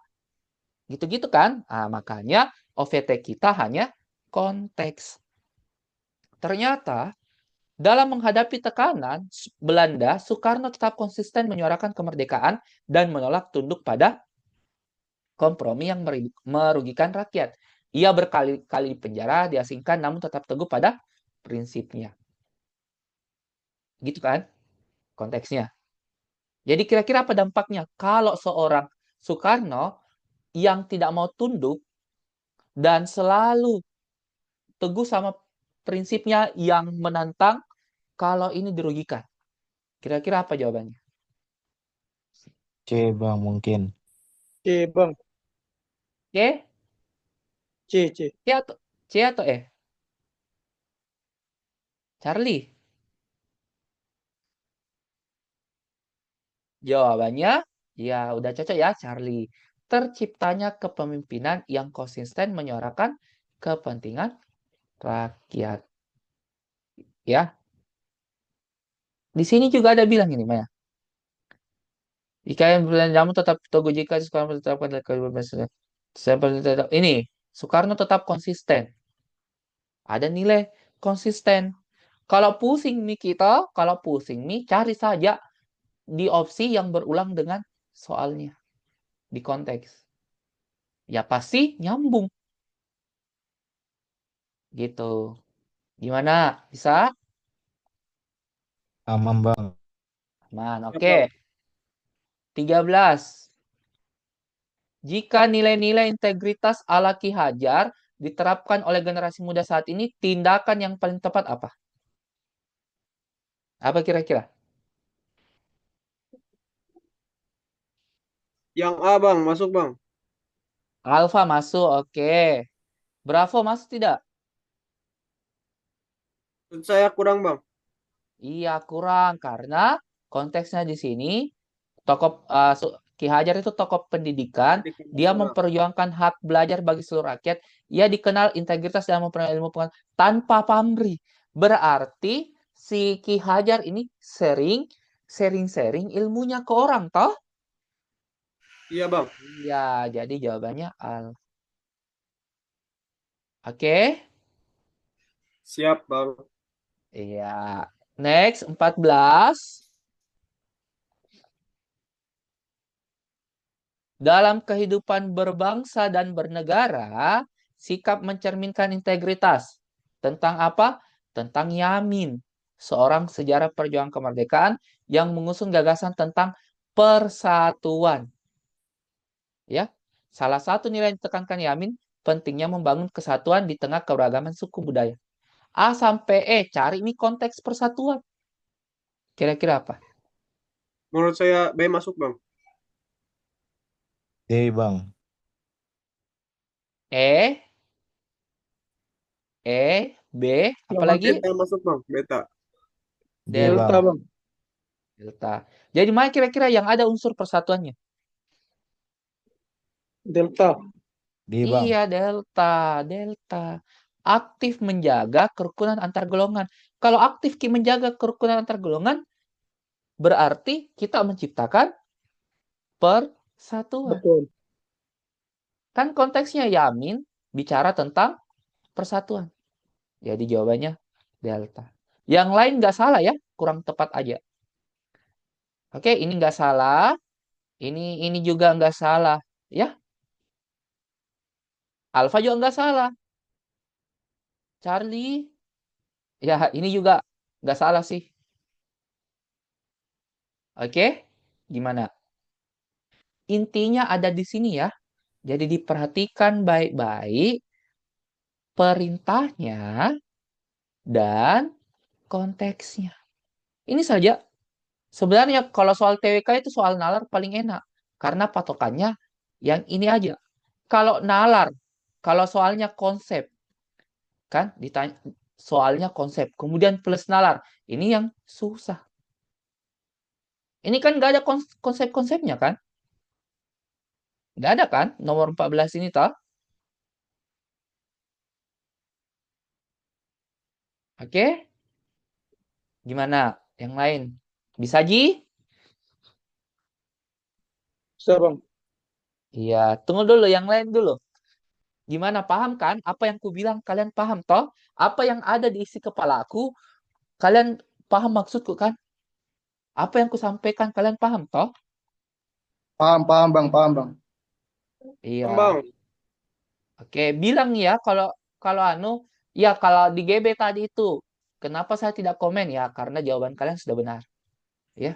gitu-gitu kan? Makanya OVT kita hanya konteks. Ternyata dalam menghadapi tekanan Belanda, Soekarno tetap konsisten menyuarakan kemerdekaan dan menolak tunduk pada kompromi yang merugikan rakyat. Ia berkali-kali dipenjara, diasingkan, namun tetap teguh pada prinsipnya. Gitu kan konteksnya. Jadi kira-kira apa dampaknya? Kalau seorang Soekarno yang tidak mau tunduk dan selalu teguh sama prinsipnya yang menantang, kalau ini dirugikan. Kira-kira apa jawabannya? C bang mungkin. C bang, C? C. C atau E? Charlie? Jawabannya, ya udah cocok ya Charlie. Terciptanya kepemimpinan yang konsisten menyuarakan kepentingan rakyat. Ya, di sini juga ada bilang ini, Maya. Jika yang berjalan jamu tetap teguh jika Soekarno ditetapkan dari kebebasan. Ini, Soekarno tetap konsisten. Ada nilai konsisten. Kalau pusing nih kita, cari saja di opsi yang berulang dengan soalnya. Di konteks. Ya pasti nyambung. Gitu. Gimana? Bisa? Aman bang. Aman. Ya, Oke. Bang. 13. Jika nilai-nilai integritas ala Ki Hajar diterapkan oleh generasi muda saat ini, tindakan yang paling tepat apa? Apa kira-kira? Yang A, Bang. Masuk, Bang. Alfa masuk, oke. Bravo masuk tidak? Menurut saya kurang, Bang. Iya, kurang. Karena konteksnya di sini, tokoh Ki Hajar itu tokoh pendidikan. Dia Nasional. memperjuangkan hak belajar bagi seluruh rakyat. Ia dikenal integritas dalam memperoleh ilmu pengetahuan tanpa pamrih. Berarti si Ki Hajar ini sharing ilmunya ke orang, toh? Iya, Bang. Iya, jadi jawabannya Al. Oke? Siap, Bang. Iya. Next, 14. Dalam kehidupan berbangsa dan bernegara, sikap mencerminkan integritas. Tentang apa? Tentang Yamin, seorang sejarah perjuangan kemerdekaan yang mengusung gagasan tentang persatuan. Ya, salah satu nilai yang ditekankan Yamin, pentingnya membangun kesatuan di tengah keberagaman suku budaya. A sampai E, cari nih konteks persatuan. Kira-kira apa? Menurut saya B masuk, Bang. D bang. E, B, apa lagi? Beta masuk, Bang. Beta. D Delta bang. bang. Delta. Jadi mana kira-kira yang ada unsur persatuannya? Delta. D bang. Iya, Delta. Aktif menjaga kerukunan antar golongan. Kalau aktif menjaga kerukunan antar golongan, berarti kita menciptakan persatuan. Betul. Kan konteksnya Yamin bicara tentang persatuan. Jadi jawabannya delta. Yang lain nggak salah ya, kurang tepat aja. Oke, ini nggak salah. Ini juga nggak salah. Ya, Alfa juga nggak salah. Charlie, ya ini juga nggak salah sih. Oke, gimana? Intinya ada di sini ya. Jadi diperhatikan baik-baik perintahnya dan konteksnya. Ini saja. Sebenarnya kalau soal TWK itu soal nalar paling enak. Karena patokannya yang ini aja. Kalau nalar, kalau soalnya konsep, kan ditanya soalnya konsep, kemudian plus nalar. Ini yang susah. Ini kan nggak ada konsep-konsepnya kan? Nggak ada kan? Nomor 14 ini toh. Oke? Gimana? Yang lain? Bisa, Ji? Bisa, Bang. Iya, tunggu dulu yang lain dulu. Gimana, paham kan? Apa yang ku bilang kalian paham toh? Apa yang ada di isi kepala aku, kalian paham maksudku kan? Apa yang ku sampaikan kalian paham toh? Paham, paham Bang, paham Bang. Iya. Bang. Oke, bilang ya kalau kalau ya kalau di GB tadi itu, kenapa saya tidak komen ya? Karena jawaban kalian sudah benar. Ya.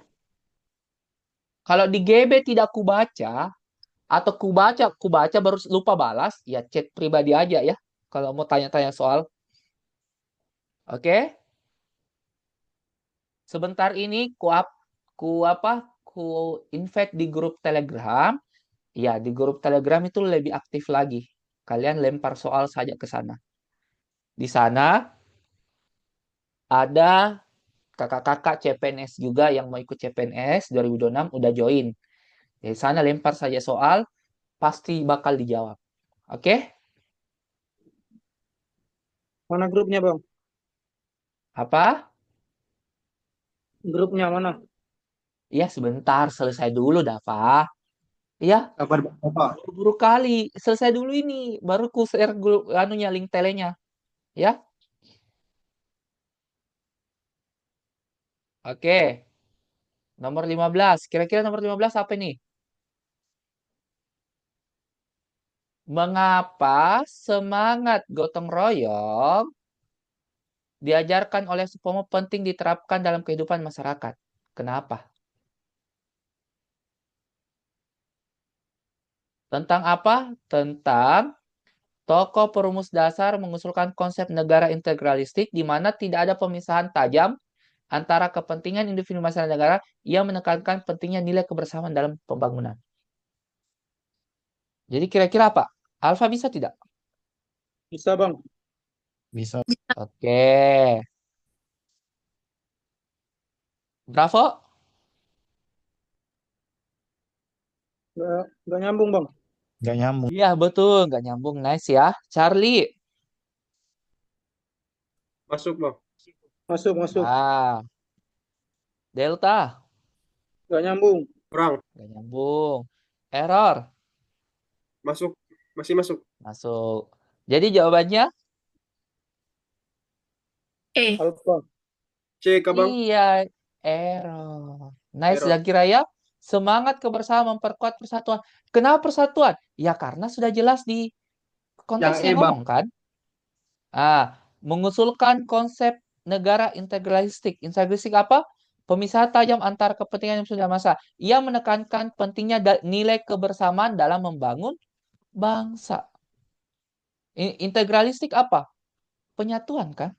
Kalau di GB tidak kubaca atau kubaca baru lupa balas, ya chat pribadi aja ya. Kalau mau tanya-tanya soal. Oke? Sebentar ini ku invite di grup Telegram. Ya, di grup Telegram itu lebih aktif lagi. Kalian lempar soal saja ke sana. Di sana ada kakak-kakak CPNS juga yang mau ikut CPNS 2026 udah join. Di sana lempar saja soal, pasti bakal dijawab. Oke? Mana grupnya, Bang? Apa? Grupnya mana? Ya, sebentar. Selesai dulu, Dava. Ya, Sabar Bang. Apa? buru-buru kali. Selesai dulu ini. Baru ku share link telenya. Ya? Oke. Nomor 15. Kira-kira nomor 15 apa nih? Mengapa semangat gotong royong diajarkan oleh Supomo penting diterapkan dalam kehidupan masyarakat? Kenapa? Tentang apa? Tentang tokoh perumus dasar mengusulkan konsep negara integralistik di mana tidak ada pemisahan tajam antara kepentingan individu masyarakat negara. Ia menekankan pentingnya nilai kebersamaan dalam pembangunan. Jadi kira-kira apa? Alfa bisa tidak? Bisa, Bang. Bisa. Oke. Bravo. Nggak nyambung, Bang. Nggak nyambung. Iya, betul. Nggak nyambung. Nice ya. Charlie. Masuk, Bang. Masuk, masuk. Ah. Delta. Nggak nyambung. Kurang. Nggak nyambung. Error. Masuk. Masih masuk. Masuk. Jadi jawabannya? Alfa. C, Bang. Iya. Error. Nice, Error. Zakira ya. Semangat kebersamaan memperkuat persatuan. Kenapa persatuan? Ya karena sudah jelas di Yang konteksnya E Bang. ngomong kan. Mengusulkan konsep negara integralistik. Integralistik apa? Pemisahan tajam antara kepentingan yang sudah masa. Ia menekankan pentingnya nilai kebersamaan dalam membangun bangsa. Integralistik apa? Penyatuan kan?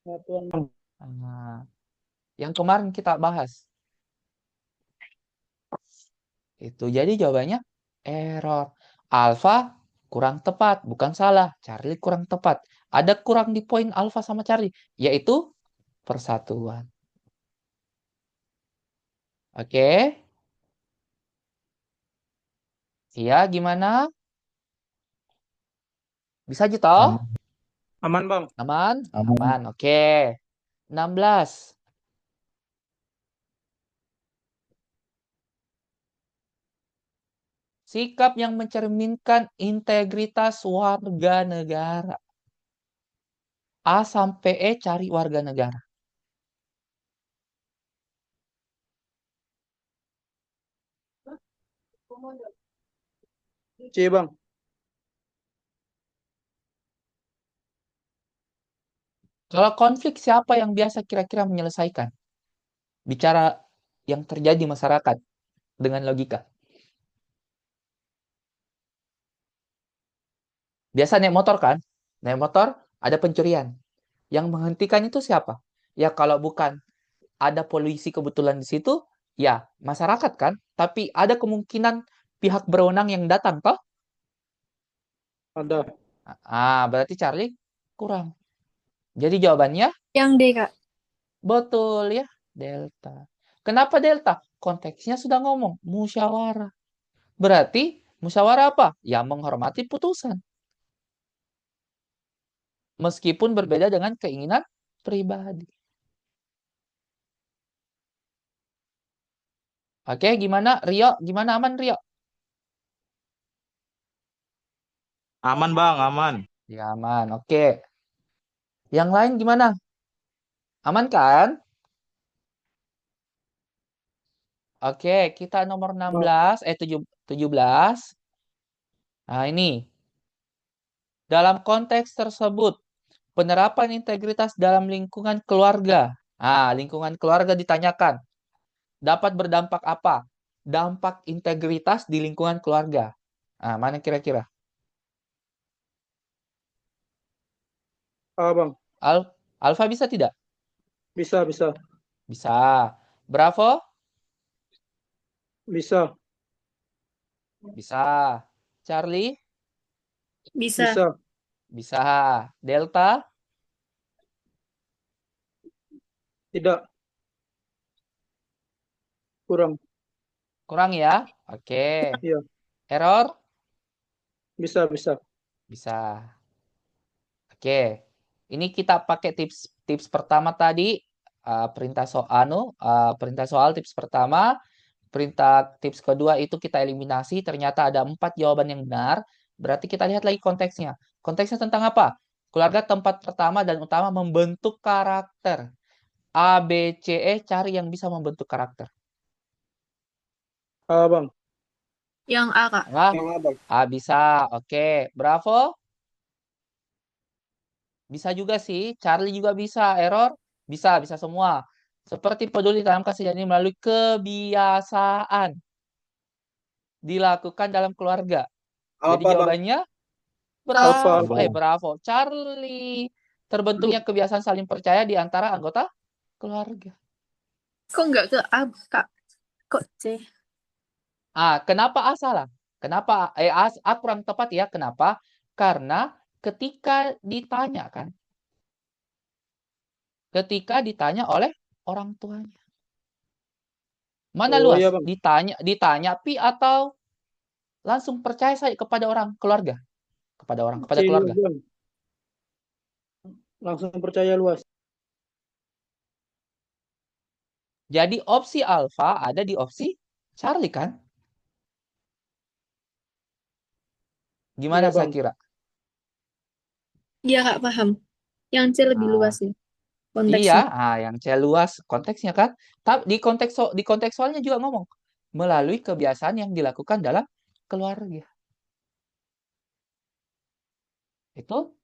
Satuan, Bang. Nah, yang kemarin kita bahas. Itu jadi jawabannya error. Alfa kurang tepat, bukan salah. Charlie kurang tepat. Ada kurang di poin Alfa sama Charlie, yaitu persatuan. Oke? Iya, gimana? Bisa aja toh? Aman. Aman bang. Aman? Aman. Aman, oke. 16. Sikap yang mencerminkan integritas warga negara. A sampai E cari warga negara. C bang. Kalau konflik, siapa yang biasa kira-kira menyelesaikan? Bicara yang terjadi di masyarakat dengan logika. Biasa naik motor kan? Naik motor, ada pencurian. Yang menghentikan itu siapa? Ya kalau bukan ada polisi kebetulan di situ, ya masyarakat kan? Tapi ada kemungkinan pihak berwenang yang datang toh? Ada. Berarti Charlie kurang. Jadi jawabannya Yang D, Kak. betul ya, delta. Kenapa delta? Konteksnya sudah ngomong musyawarah. Berarti musyawarah apa? Ya menghormati putusan. Meskipun berbeda dengan keinginan pribadi. Oke, gimana Rio? Gimana aman Rio? Aman bang, aman. Ya aman, oke. Yang lain gimana? Aman kan? Oke, kita nomor 16, 17. Nah, ini. Dalam konteks tersebut, penerapan integritas dalam lingkungan keluarga. Lingkungan keluarga ditanyakan. Dapat berdampak apa? Dampak integritas di lingkungan keluarga. Mana kira-kira? A bang. Alfa bisa tidak? Bisa, bisa. Bisa. Bravo? Bisa. Bisa. Charlie? Bisa. Bisa. Bisa. Delta? Tidak. Kurang. Kurang ya? Oke. Iya. Error? Bisa, bisa. Bisa. Oke. Ini kita pakai tips pertama tadi. Perintah soal tips pertama. Perintah tips kedua itu kita eliminasi. Ternyata ada 4 jawaban yang benar. Berarti kita lihat lagi konteksnya. Konteksnya tentang apa? Keluarga tempat pertama dan utama membentuk karakter. A, B, C, E, cari yang bisa membentuk karakter. A bang. Yang A, Kak. Enggak? Yang abang. A bisa. Oke. Bravo. Bisa juga sih. Charlie juga bisa. Error? Bisa semua. Seperti peduli dalam kasih sayang melalui kebiasaan dilakukan dalam keluarga. Jadi Alfa bang. jawabannya Alfa. bravo. Charlie. Terbentuknya kebiasaan saling percaya di antara anggota keluarga. Kok nggak ke A, Kak? Kok C? Kenapa A salah? Kenapa A kurang tepat ya? Kenapa? Karena ketika ditanya kan, ketika ditanya oleh orang tuanya. Mana Oh luas? iya bang. Ditanya pi atau langsung percaya saya kepada orang keluarga? Kepada C keluarga. bang. Langsung percaya luas. Jadi opsi alfa ada di opsi Charlie kan? Gimana Iya bang. Sakira? Iya, Kak, paham. Yang C lebih luas ya Iya, konteksnya. yang C luas konteksnya kan. Tapi di konteks soalnya juga ngomong melalui kebiasaan yang dilakukan dalam keluarga. Itu.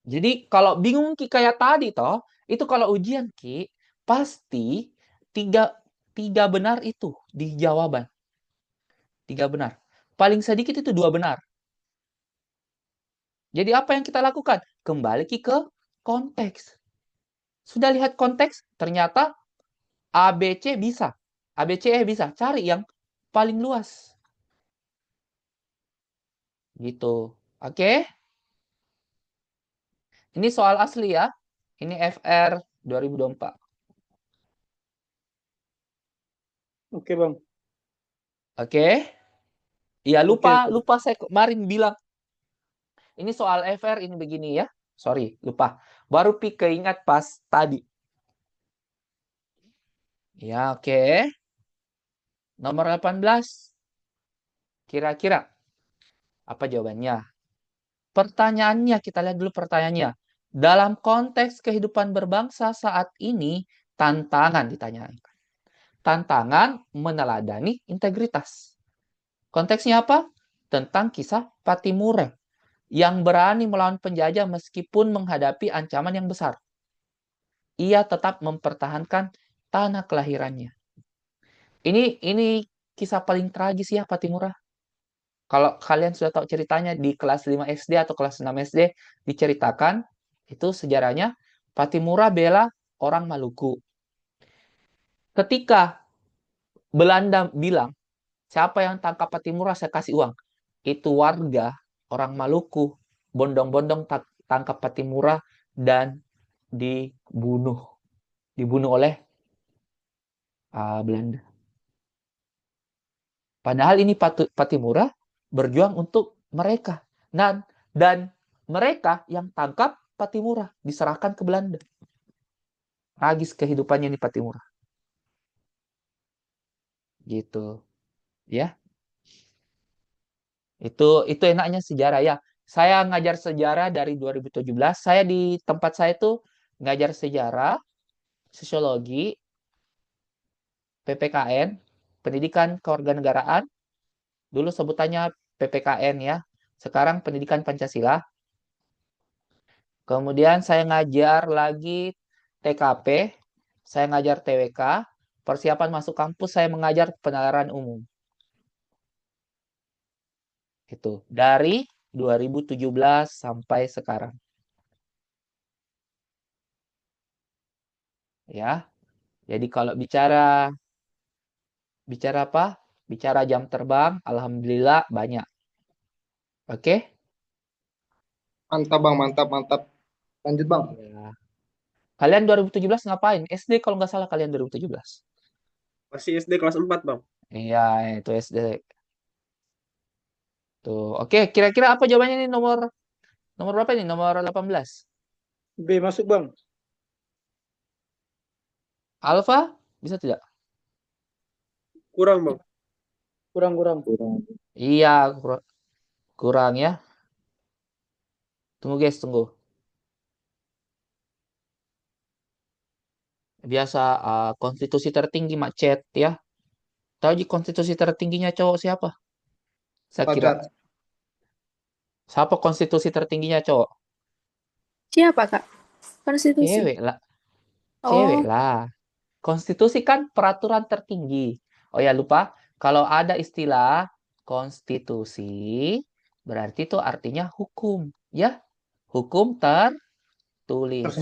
Jadi kalau bingung Ki kayak tadi toh, itu kalau ujian Ki pasti tiga benar itu di jawaban. 3 benar. Paling sedikit itu 2 benar. Jadi apa yang kita lakukan? Kembali Ki ke konteks. Sudah lihat konteks, ternyata ABC bisa. ABCE bisa. Cari yang paling luas. Gitu. Oke? Ini soal asli ya. Ini FR 2024. Oke bang. Oke? Iya, Oke. lupa saya kemarin bilang Ini soal FR ini begini ya. Sorry, lupa. Baru keingat pas tadi. Ya, oke. Nomor 18. Kira-kira apa jawabannya? Pertanyaannya, kita lihat dulu pertanyaannya. Dalam konteks kehidupan berbangsa saat ini, tantangan ditanyakan. Tantangan meneladani integritas. Konteksnya apa? Tentang kisah Patimura yang berani melawan penjajah meskipun menghadapi ancaman yang besar. Ia tetap mempertahankan tanah kelahirannya. Ini kisah paling tragis ya Patimura. Kalau kalian sudah tahu ceritanya di kelas 5 SD atau kelas 6 SD diceritakan, itu sejarahnya Patimura bela orang Maluku. Ketika Belanda bilang, siapa yang tangkap Patimura saya kasih uang. Itu warga orang Maluku bondong-bondong tangkap Patimura dan dibunuh. Dibunuh oleh Belanda. Padahal ini Patimura berjuang untuk mereka. Dan mereka yang tangkap Patimura diserahkan ke Belanda. Tragis kehidupannya ini Patimura. Gitu. Ya. Itu enaknya sejarah ya. Saya ngajar sejarah dari 2017. Saya di tempat saya itu ngajar sejarah, sosiologi, PPKN, pendidikan kewarganegaraan. Dulu sebutannya PPKN ya. Sekarang pendidikan Pancasila. Kemudian saya ngajar lagi TKP, saya ngajar TWK, persiapan masuk kampus saya mengajar penalaran umum. Itu dari 2017 sampai sekarang. Ya. Jadi kalau bicara apa? Bicara jam terbang, alhamdulillah banyak. Oke? Mantap bang, mantap, mantap. Lanjut bang. Ya. Kalian 2017 ngapain? SD kalau nggak salah kalian 2017. Masih SD kelas 4, Bang. Iya, itu SD. Tuh. Oke, kira-kira apa jawabannya nih nomor berapa nih? Nomor 18. B masuk bang. Alfa bisa tidak? Kurang, Bang. Kurang. Iya, kurang ya. Tunggu guys, tunggu. Biasa konstitusi tertinggi macet ya. Tahu konstitusi tertingginya cowok siapa? Saya kira. Padat. Siapa konstitusi tertingginya cowok? Siapa, Kak? Konstitusi. Cewek lah. Oh, Cewek lah. Konstitusi kan peraturan tertinggi. Oh ya lupa, kalau ada istilah konstitusi, berarti itu artinya hukum. Ya, hukum tertulis.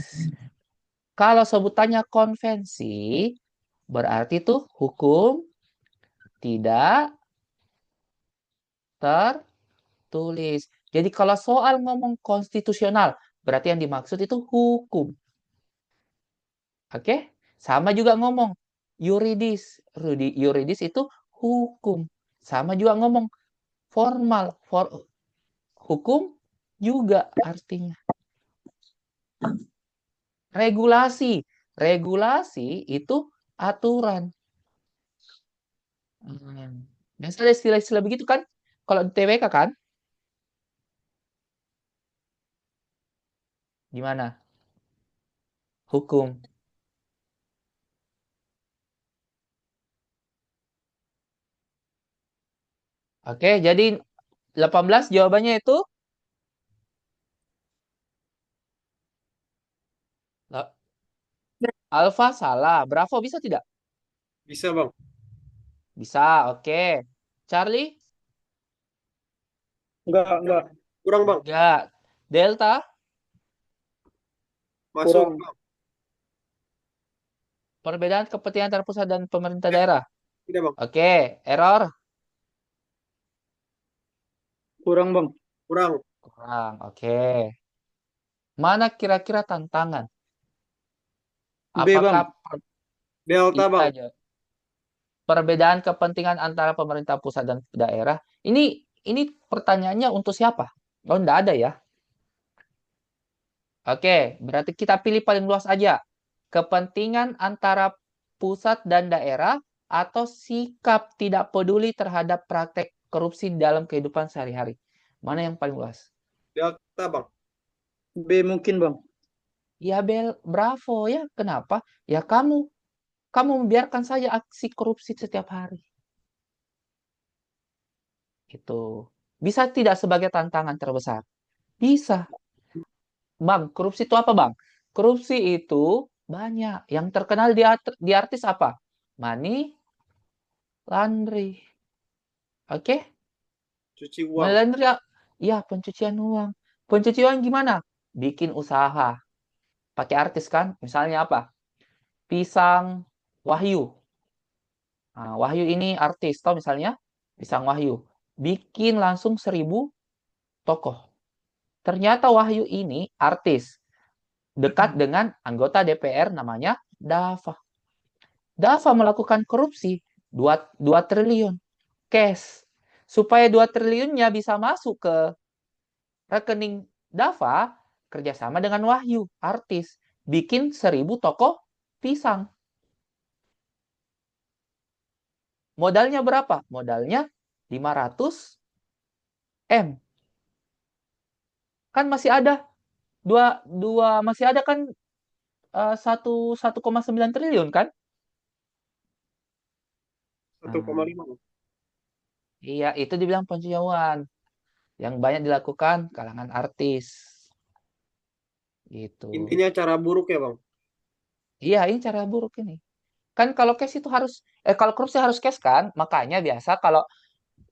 Kalau sebutannya konvensi, berarti itu hukum tidak tertulis. Jadi kalau soal ngomong konstitusional, berarti yang dimaksud itu hukum. Oke? Sama juga ngomong yuridis. Yuridis itu hukum. Sama juga ngomong formal. Hukum juga artinya. Regulasi. Regulasi itu aturan. Biasa ada istilah-istilah begitu kan? Kalau di TWK kan? Gimana? Hukum. Oke, jadi 18 jawabannya itu Alfa salah. Bravo bisa tidak? Bisa, Bang. Bisa, oke. Charlie? Enggak. Kurang, Bang. Enggak. Delta? Masuk, Kurang. Bang. Perbedaan kepentingan antara pusat dan pemerintah daerah? Tidak, Bang. Oke. Error? Kurang bang. Kurang. Kurang, oke. Mana kira-kira tantangan? B, Bang. Delta, Iya Bang. aja. Perbedaan kepentingan antara pemerintah pusat dan daerah. Ini pertanyaannya untuk siapa? Oh, enggak ada ya. Oke, berarti kita pilih paling luas aja. Kepentingan antara pusat dan daerah atau sikap tidak peduli terhadap praktek korupsi dalam kehidupan sehari-hari. Mana yang paling luas? Delta bang. B mungkin bang. Ya bravo ya. Kenapa? Ya kamu membiarkan saja aksi korupsi setiap hari. Itu. Bisa tidak sebagai tantangan terbesar? Bisa. Bang, korupsi itu apa, Bang? Korupsi itu banyak. Yang terkenal di artis apa? Money laundry. Oke? Cuci Money uang. laundry ya pencucian uang. Pencucian gimana? Bikin usaha. Pakai artis kan? Misalnya apa? Pisang Wahyu. Nah, Wahyu ini artis, tau misalnya? Pisang Wahyu. Bikin langsung 1.000 tokoh. Ternyata Wahyu ini artis. Dekat dengan anggota DPR namanya Dava. Dava melakukan korupsi 2 triliun cash. Supaya 2 triliunnya bisa masuk ke rekening Dava, kerjasama dengan Wahyu, artis. Bikin 1.000 toko pisang. Modalnya berapa? Modalnya 500 M. Kan masih ada masih ada kan 1,9 triliun kan? 1,5 bang. Iya, itu dibilang pencucian yang banyak dilakukan kalangan artis. Gitu. Intinya cara buruk ya bang. Iya, ini cara buruk ini. Kan kalau cash itu harus kalau korupsi harus cash kan? Makanya biasa kalau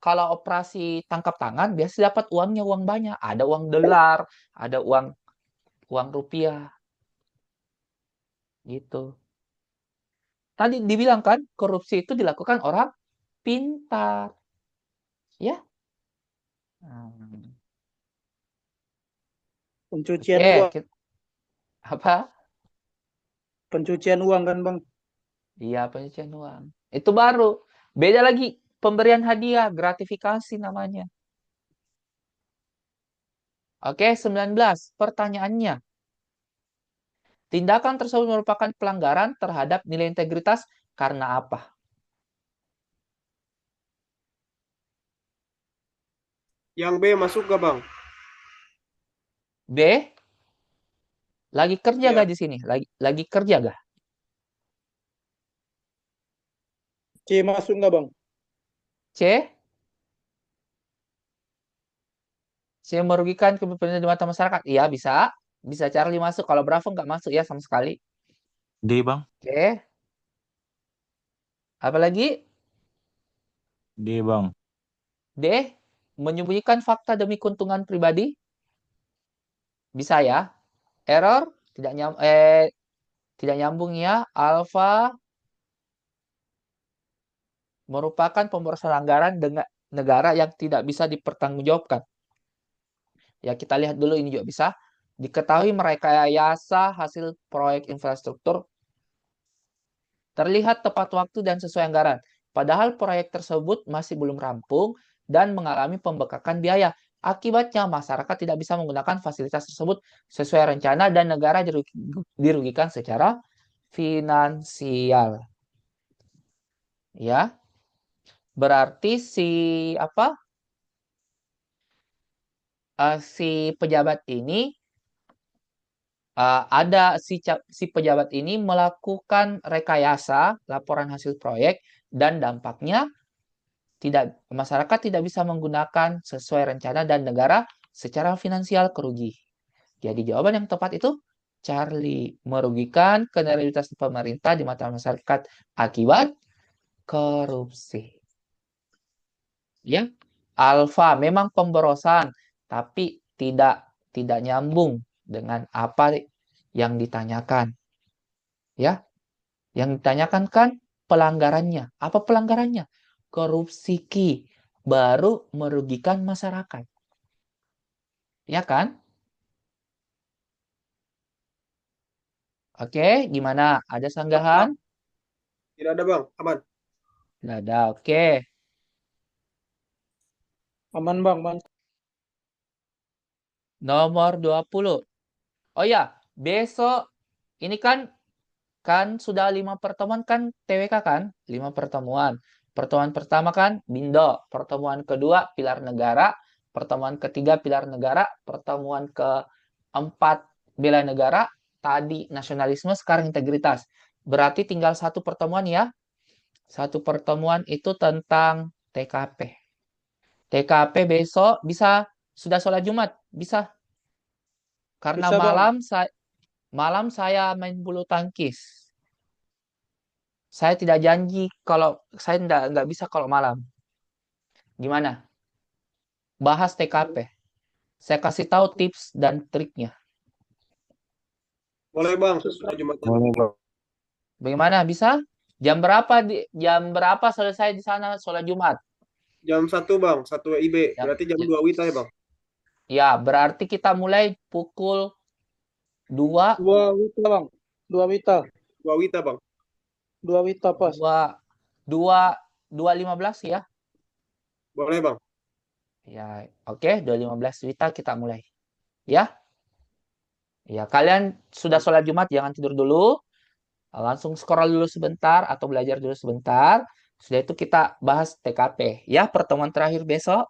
kalau operasi tangkap tangan biasa dapat uangnya uang banyak. Ada uang dolar, ada uang rupiah gitu. Tadi dibilang kan korupsi itu dilakukan orang pintar. Ya. Hmm. Pencucian Oke, uang. apa? Pencucian uang kan bang. Iya, pencucian uang. Itu baru. Beda lagi pemberian hadiah, gratifikasi namanya. Oke, 19. Pertanyaannya. Tindakan tersebut merupakan pelanggaran terhadap nilai integritas karena apa? Yang B masuk gak bang? B. Lagi kerja Ya. gak di sini? Lagi kerja gak? C masuk nggak bang? C. C merugikan kepentingan di mata masyarakat. Iya, bisa. Bisa Charlie masuk. Kalau Bravo nggak masuk ya sama sekali. D bang. Oke. Apalagi? D bang. D. Menyembunyikan fakta demi keuntungan pribadi. Bisa ya. Error. Tidak nyambung ya. Alpha merupakan pemborosan anggaran dengan negara yang tidak bisa dipertanggungjawabkan. Ya, kita lihat dulu ini juga bisa. Diketahui merekayasa hasil proyek infrastruktur terlihat tepat waktu dan sesuai anggaran. Padahal proyek tersebut masih belum rampung dan mengalami pembengkakan biaya. Akibatnya masyarakat tidak bisa menggunakan fasilitas tersebut sesuai rencana dan negara dirugikan secara finansial. Ya. Berarti si pejabat ini si pejabat ini melakukan rekayasa laporan hasil proyek dan dampaknya masyarakat tidak bisa menggunakan sesuai rencana dan negara secara finansial kerugi. Jadi jawaban yang tepat itu Charlie, merugikan kredibilitas pemerintah di mata masyarakat akibat korupsi. Ya, Alfa memang pemborosan, tapi tidak nyambung dengan apa yang ditanyakan. Ya, yang ditanyakan kan pelanggarannya. Apa pelanggarannya? Korupsi baru merugikan masyarakat. Ya kan? Oke, gimana? Ada sanggahan? Tidak ada bang. Aman. Tidak ada. Oke. Aman bang, man. Nomor 20. Oh ya, besok ini kan sudah 5 pertemuan kan TWK kan? 5 pertemuan. Pertemuan pertama kan Bindo, pertemuan kedua pilar negara, pertemuan ketiga pilar negara, pertemuan keempat bela negara, tadi nasionalisme, sekarang integritas. Berarti tinggal satu pertemuan ya. Satu pertemuan itu tentang TKP. TKP besok bisa sudah sholat Jumat, bisa. Karena Bisa bang. malam saya main bulu tangkis. Saya tidak janji kalau saya nggak bisa kalau malam. Gimana? Bahas TKP. Saya kasih tahu tips dan triknya. Boleh bang, Susah. sudah Jumatan. Boleh bang. Bagaimana? Bisa? Jam berapa selesai di sana sholat Jumat? Jam 1 bang, 1 WIB. Ya, Berarti jam 2 WITA ya bang? ya, berarti kita mulai pukul 2 Dua wita bang. Dua wita. 2 WITA bang. Dua wita pas. 2.15 ya. Boleh bang. Ya, oke, 2.15 Wita kita mulai. Ya. Ya, kalian sudah sholat Jumat jangan tidur dulu. Langsung scroll dulu sebentar atau belajar dulu sebentar. Sudah itu kita bahas TKP. Ya, pertemuan terakhir besok.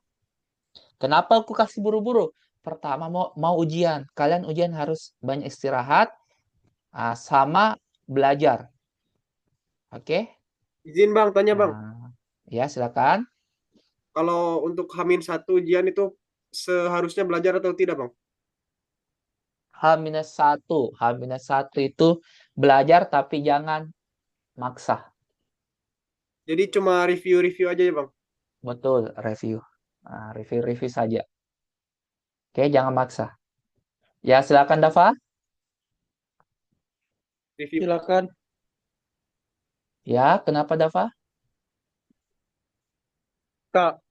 Kenapa aku kasih buru-buru? Pertama mau ujian. Kalian ujian harus banyak istirahat sama belajar. Oke? Izin bang, tanya bang. Nah, ya, silakan. Kalau untuk H-1 ujian itu seharusnya belajar atau tidak bang? H-1. H-1 itu belajar tapi jangan maksa. Jadi cuma review-review aja ya bang? Betul, review. Review-review saja. Oke, jangan maksa. Ya, silakan Dava. Review. Silakan. Ya, kenapa Dava? Kak,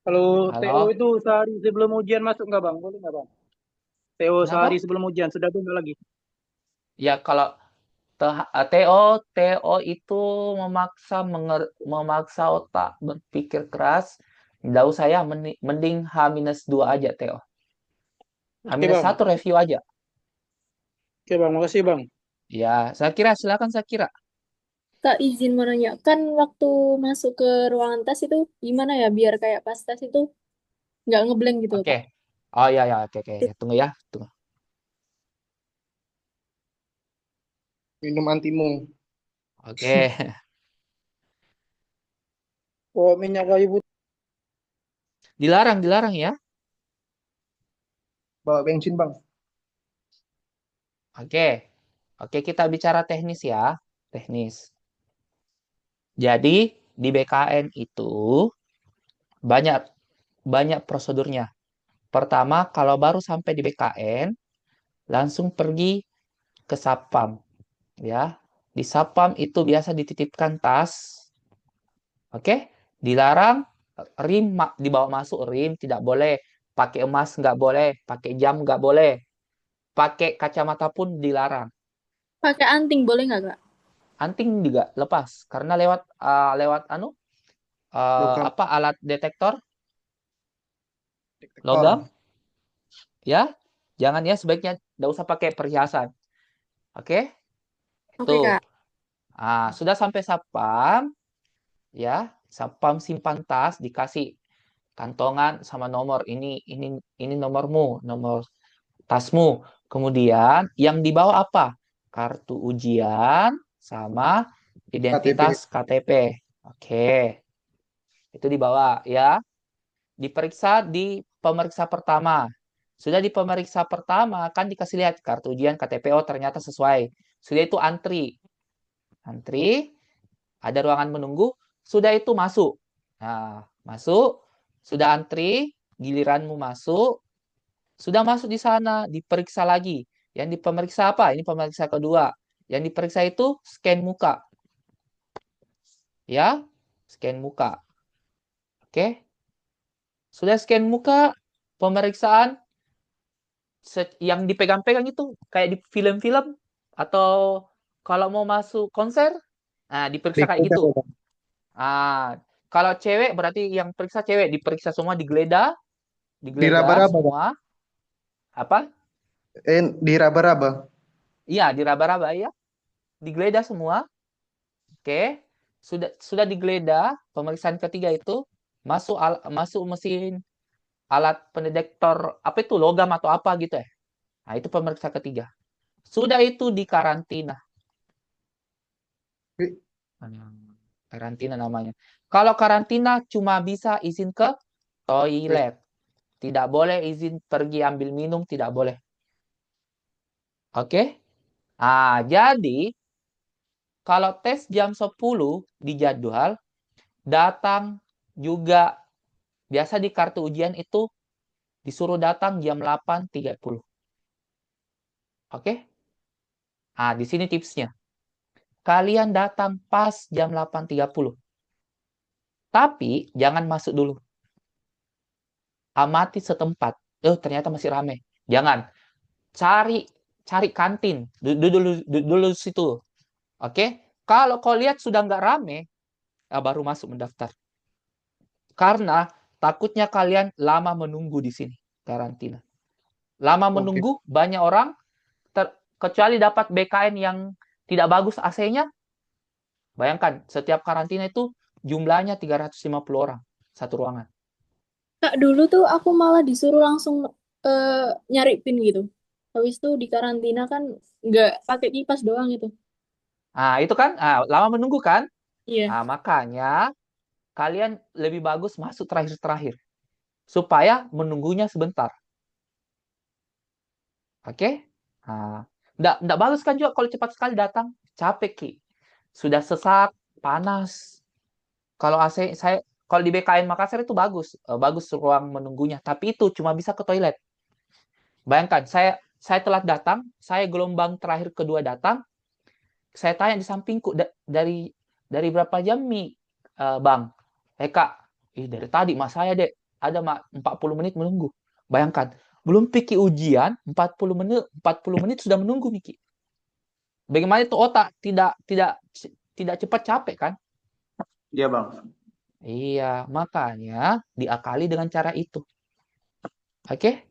kalau TO Halo. itu sehari sebelum ujian masuk nggak bang? Boleh nggak bang? TO sehari Kenapa? sebelum ujian sudah tunggu lagi. Ya, kalau TO itu memaksa otak berpikir keras. Tidak usah ya, mending H-2 aja TO. Oke bang. H-1 review aja. Oke bang, makasih bang. Ya, silakan Sakira. Kak, izin mau nanya, kan waktu masuk ke ruangan tes itu gimana ya biar kayak pas tes itu nggak ngeblank gitu, Oke. Kak? Oh ya ya, oke. Tunggu ya, tunggu. Minum antimu. Oke. Oh, minyak kayu putih. Dilarang ya. Bawa bensin bang. Oke. Oke, kita bicara teknis ya. Teknis. Jadi, di BKN itu banyak banyak prosedurnya. Pertama, kalau baru sampai di BKN, langsung pergi ke Satpam, ya. Di Satpam itu biasa dititipkan tas. Oke? Dilarang dibawa masuk rim tidak boleh, pakai emas nggak boleh, pakai jam nggak boleh, pakai kacamata pun dilarang. Pakai anting boleh nggak, Kak? Anting juga lepas karena lewat Logam. apa alat detektor Detektor. logam ya. Jangan ya, sebaiknya nggak usah pakai perhiasan. Oke? Oke, Itu. Kak. Sudah sampai Satpam ya, Satpam simpan tas, dikasih kantongan sama nomor ini nomormu, nomor tasmu. Kemudian yang dibawa apa? Kartu ujian sama KTP. identitas KTP. Oke. Itu dibawa ya. Diperiksa di pemeriksa pertama. Sudah di pemeriksa pertama kan dikasih lihat kartu ujian KTP, oh ternyata sesuai. Sudah itu antri. Antri, ada ruangan menunggu, sudah itu masuk. Nah, masuk, sudah antri, giliranmu masuk, sudah masuk di sana, diperiksa lagi. Yang dipemeriksa apa? Ini pemeriksa kedua. Yang diperiksa itu scan muka. Ya, scan muka. Oke. Sudah scan muka, pemeriksaan yang dipegang-pegang itu kayak di film-film atau kalau mau masuk konser, nah diperiksa kayak Dipegang gitu. ya, bang. Kalau cewek berarti yang periksa cewek, diperiksa semua digeledah Diraba-raba bang. semua. Apa? Di raba-raba. Iya, diraba-raba ya. Digeledah semua. Oke. Sudah digeledah, pemeriksaan ketiga itu masuk mesin alat pendetektor apa itu logam atau apa gitu ya. Nah, itu pemeriksaan ketiga. Sudah itu dikarantina. Ih, Karantina namanya. Kalau karantina cuma bisa izin ke toilet. Tidak boleh izin pergi ambil minum, tidak boleh. Oke? Ah, jadi kalau tes jam 10 di jadwal, datang juga biasa di kartu ujian itu disuruh datang jam 8.30. Oke? Ah, di sini tipsnya. Kalian datang pas jam 8.30. Tapi jangan masuk dulu. Amati setempat. Ternyata masih rame. Jangan. Cari kantin. Dulu situ. Oke? Kalau kau lihat sudah nggak rame, baru masuk mendaftar. Karena takutnya kalian lama menunggu di sini karantina. Lama Oke. menunggu, banyak orang, kecuali dapat BKN yang tidak bagus AC-nya. Bayangkan, setiap karantina itu jumlahnya 350 orang satu ruangan. Kak, dulu tuh aku malah disuruh langsung nyari PIN gitu. Habis itu di karantina kan nggak pakai kipas doang itu. Nah, itu kan lama menunggu kan? Iya. Nah, makanya kalian lebih bagus masuk terakhir-terakhir. Supaya menunggunya sebentar. Oke? Nah, nggak bagus kan juga kalau cepat sekali datang. Capek, Ki. Sudah sesak, panas. Kalau kalau di BKN Makassar itu bagus ruang menunggunya. Tapi itu cuma bisa ke toilet. Bayangkan, saya telat datang, saya gelombang terakhir kedua datang, saya tanya di sampingku, dari berapa jam nih, Bang? Kak, dari tadi Mas saya, Dek. Ada 40 menit menunggu. Bayangkan, belum pikir ujian, 40 menit sudah menunggu, Miki. Bagaimana itu otak tidak cepat capek kan? Iya bang. Iya, makanya diakali dengan cara itu. Oke?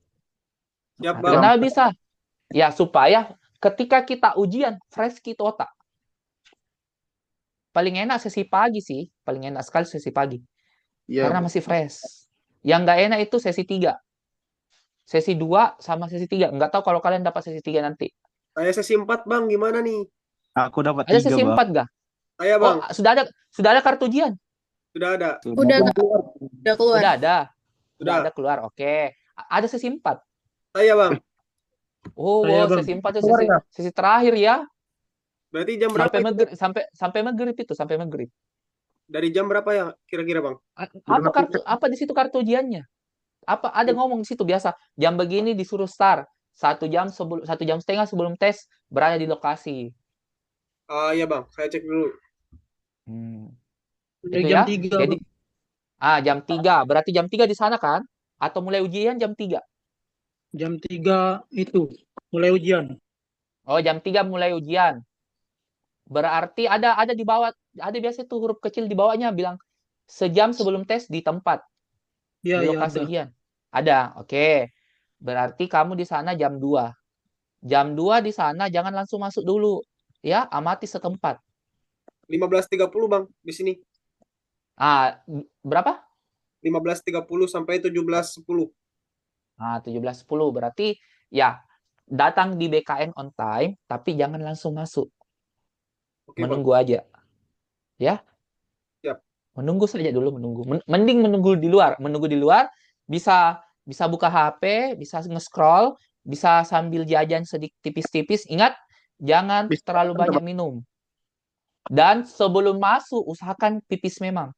Siap, Nah, Bang. kenapa bisa? Ya, supaya ketika kita ujian, fresh kita otak. Paling enak sesi pagi sih. Paling enak sekali sesi pagi. Iya. Karena masih fresh. Yang nggak enak itu sesi 3. Sesi 2 sama sesi 3. Nggak tahu kalau kalian dapat sesi 3 nanti. Saya sesi 4, Bang. Gimana nih? Aku dapat Ada 3 sesi bang. 4 nggak? Saya, Oh, Bang. sudah ada kartu ujian? Sudah ada. Udah Kak, udah keluar. Udah ada. Udah Sudah. ada keluar. Oke. Ada sesi 4. Saya, Bang. Oh, Saya, Bang. sesi 4 itu sesi terakhir ya. Berarti jam berapa Sampai itu? maghrib, sampai maghrib itu, sampai maghrib. Dari jam berapa ya kira-kira, Bang? Apa di situ kartu ujiannya? Apa ada ngomong di situ biasa jam begini disuruh start 1 jam 1,5 jam sebelum tes berada di lokasi. Iya, Bang. Saya cek dulu. Dari Itu jam ya. 3, Jadi Bang. jam 3. Berarti jam 3 di sana kan? Atau mulai ujian jam 3? Jam 3 itu mulai ujian. Oh, jam 3 mulai ujian. Berarti ada di bawah, ada biasa tuh huruf kecil di bawahnya bilang sejam sebelum tes di tempat, Iya, di iya lokasi ada. ujian. Ada. Oke. Berarti kamu di sana jam 2. Jam 2 di sana jangan langsung masuk dulu. Ya, amati setempat. 15.30, Bang, di sini. Berapa? 15.30 sampai 17.10. 17.10. Berarti ya datang di BKN on time, tapi jangan langsung masuk. Oke, Bang. Menunggu aja. Ya. Siap. Menunggu saja dulu, mending menunggu di luar. Menunggu di luar bisa buka HP, bisa nge-scroll, bisa sambil jajan sedikit tipis-tipis. Ingat, jangan terlalu banyak minum. Dan sebelum masuk, usahakan pipis memang.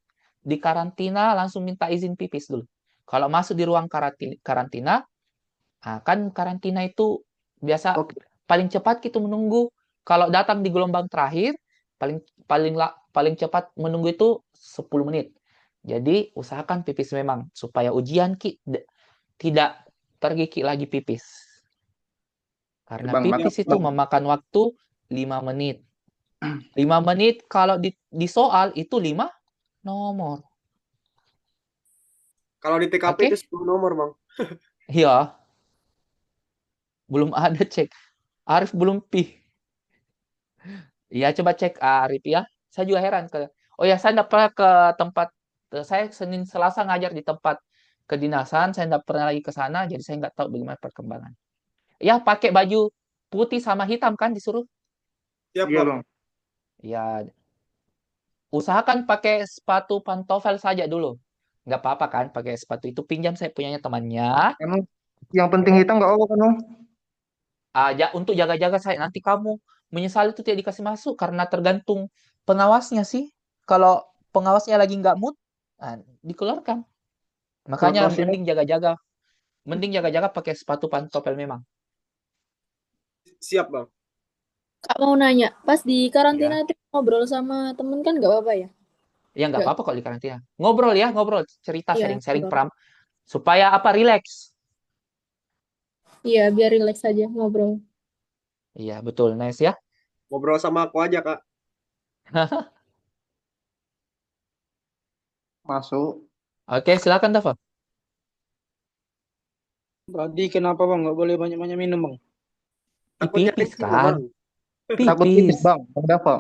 Di karantina langsung minta izin pipis dulu. Kalau masuk di ruang karantina, kan karantina itu biasa paling cepat kita menunggu. Kalau datang di gelombang terakhir, paling cepat menunggu itu 10 menit. Jadi usahakan pipis memang supaya ujian tidak pergi lagi pipis. Karena Bang, pipis itu memakan waktu 5 menit. 5 menit kalau di soal itu 5 nomor. Kalau di TKP Oke? itu 10 nomor, Bang. Iya. Belum ada cek. Arif belum pi. Ya, coba cek Arif ya. Saya juga heran Oh ya, saya nggak pernah ke tempat saya Senin Selasa ngajar di tempat kedinasan, saya nggak pernah lagi ke sana, jadi saya nggak tahu bagaimana perkembangan. Ya, pakai baju putih sama hitam kan disuruh. Siap, Iya Bang. bang. Ya, usahakan pakai sepatu pantofel saja dulu. Nggak apa-apa kan pakai sepatu itu, pinjam saya punyanya temannya. Anu, yang penting hitam nggak apa kan, Bang? Untuk jaga-jaga saya. Nanti kamu menyesal itu tidak dikasih masuk karena tergantung pengawasnya sih. Kalau pengawasnya lagi nggak mood, dikeluarkan. Makanya Rotasinya mending jaga-jaga pakai sepatu pantopel memang. Siap, Bang. Kak mau nanya, pas di karantina Ya, itu ngobrol sama temen kan nggak apa-apa ya? ya nggak Nggak, apa-apa kalau di karantina. Ngobrol ya, ngobrol, cerita, iya, sharing-sharing ngobrol. supaya apa? Relax. Iya, biar rileks aja ngobrol. Iya, betul, nice ya. Ngobrol sama aku aja, Kak. masuk. Oke, silakan Dava. Berarti kenapa bang nggak boleh banyak-banyak minum bang? Takutnya Pipis kencing, kan? Bang. Takut tipis Pipis. bang. Ada apa?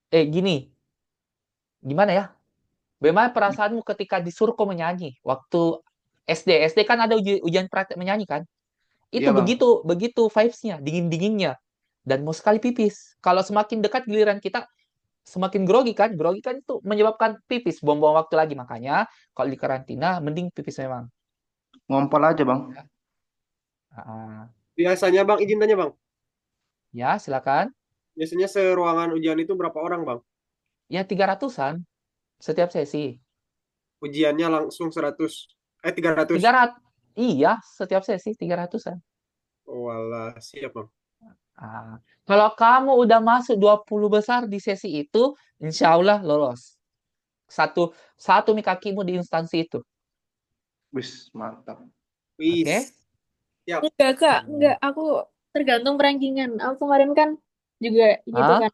Gini, gimana ya? Bagaimana perasaanmu ketika disuruh kau menyanyi? Waktu SD kan ada ujian praktek menyanyi kan? Iya Itu bang. begitu vibes-nya, dingin-dinginnya. Dan mau sekali pipis. Kalau semakin dekat giliran kita, semakin grogi kan? Grogi kan itu menyebabkan pipis, buang-buang waktu lagi. Makanya kalau di karantina, mending pipis memang. Ngompol aja bang. Ya, Ah, Biasanya, Bang, izin tanya, Bang. ya silakan. Biasanya seruangan ujian itu berapa orang, Bang? Ya 300-an setiap sesi. Ujiannya langsung 100. 300. 300, iya, setiap sesi 300-an. Oh, walah, siap, Bang. Kalau kamu udah masuk 20 besar di sesi itu, insya Allah lolos. Satu satu nih kakimu di instansi itu. Wis mantap. Wis, Oke? siap. Enggak, Kak. Hmm. Enggak, aku tergantung rankingan. Aku kemarin kan juga gitu Ah, kan.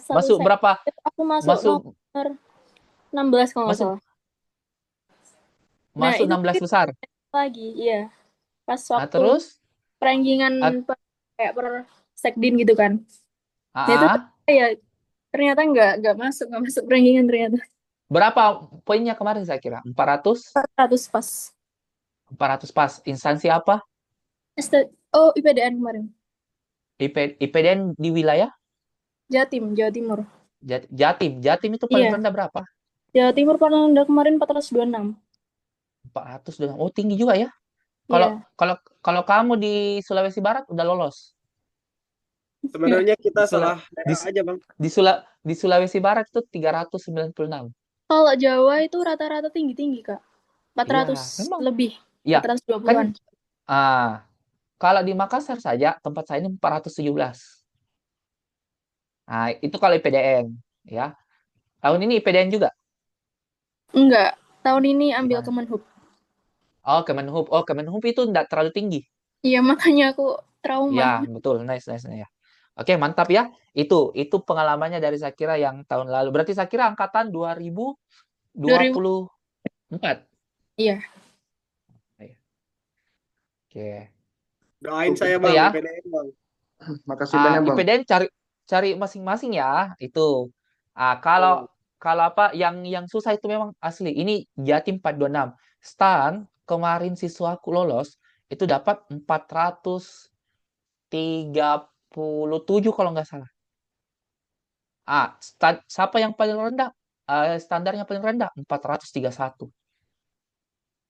Satu masuk set berapa? aku masuk Masuk nomor 16 kalau nggak masuk salah. Nah, masuk itu 16 besar. lagi, iya. Pas waktu Terus rankingan ah, kayak per sekdin gitu kan. Nah, itu ah, ya ternyata nggak masuk rankingan ternyata. berapa poinnya kemarin saya kira? 400? 100 pas. 400 pas. Instansi apa? Oh, IPDN kemarin. IPDN di wilayah Jatim, Jawa Timur. Jatim. Jatim itu paling Iya, rendah berapa? Jawa Timur paling rendah kemarin 426. 400 doang. Oh, tinggi juga ya. Kalau Iya. kalau kalau kamu di Sulawesi Barat udah lolos. Sebenarnya kita Di Sula salah di, daerah aja, Bang. di Sulawesi Barat itu 396. Kalau Jawa itu rata-rata tinggi-tinggi, Kak. Iya, 400 memang. lebih. Iya, kan 420-an. ah kalau di Makassar saja tempat saya ini 417. Nah, itu kalau IPDN ya. Tahun ini IPDN juga. Enggak. Tahun ini ambil Gimana? Kemenhub. Oh, Kemenhub. Oh, Kemenhub itu enggak terlalu tinggi. Iya, makanya aku trauma. Ya, betul. Nice, nice, nice ya. Oke, mantap ya. Itu pengalamannya dari saya kira yang tahun lalu. Berarti saya kira angkatan 2000. 2024. Iya. Iya. Oke. Doain saya, Oh Bang, ya, IPDN, Bang. Makasih banyak bang. IPDN cari cari masing-masing ya. Itu. Oh, Kalau kalau apa yang susah itu memang asli. Ini Jatim 426. Stan kemarin siswaku lolos itu dapat 437 kalau nggak salah. Siapa yang paling rendah? Standarnya paling rendah 431.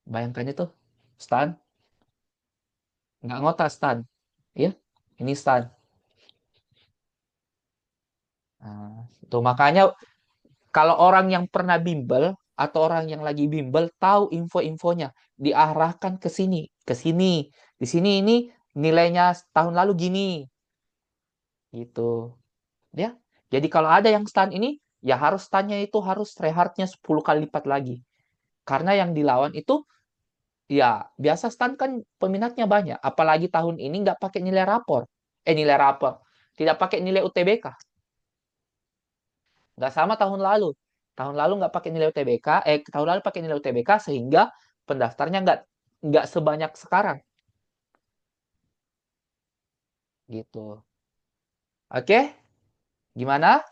Bayangkan itu, Stan. Nggak ngotak Stan. Ya, ini Stan. Tuh makanya kalau orang yang pernah bimbel atau orang yang lagi bimbel tahu info-infonya, diarahkan ke sini, ke sini. Di sini ini nilainya tahun lalu gini, gitu. Ya. Jadi kalau ada yang stan ini, ya harus stannya itu harus rehartnya 10 kali lipat lagi. Karena yang dilawan itu ya biasa stan kan peminatnya banyak, apalagi tahun ini nggak pakai nilai rapor. Nilai rapor. Tidak pakai nilai UTBK. Nggak sama tahun lalu. Tahun lalu nggak pakai nilai UTBK, tahun lalu pakai nilai UTBK sehingga pendaftarnya nggak sebanyak sekarang. Gitu. Oke? Gimana?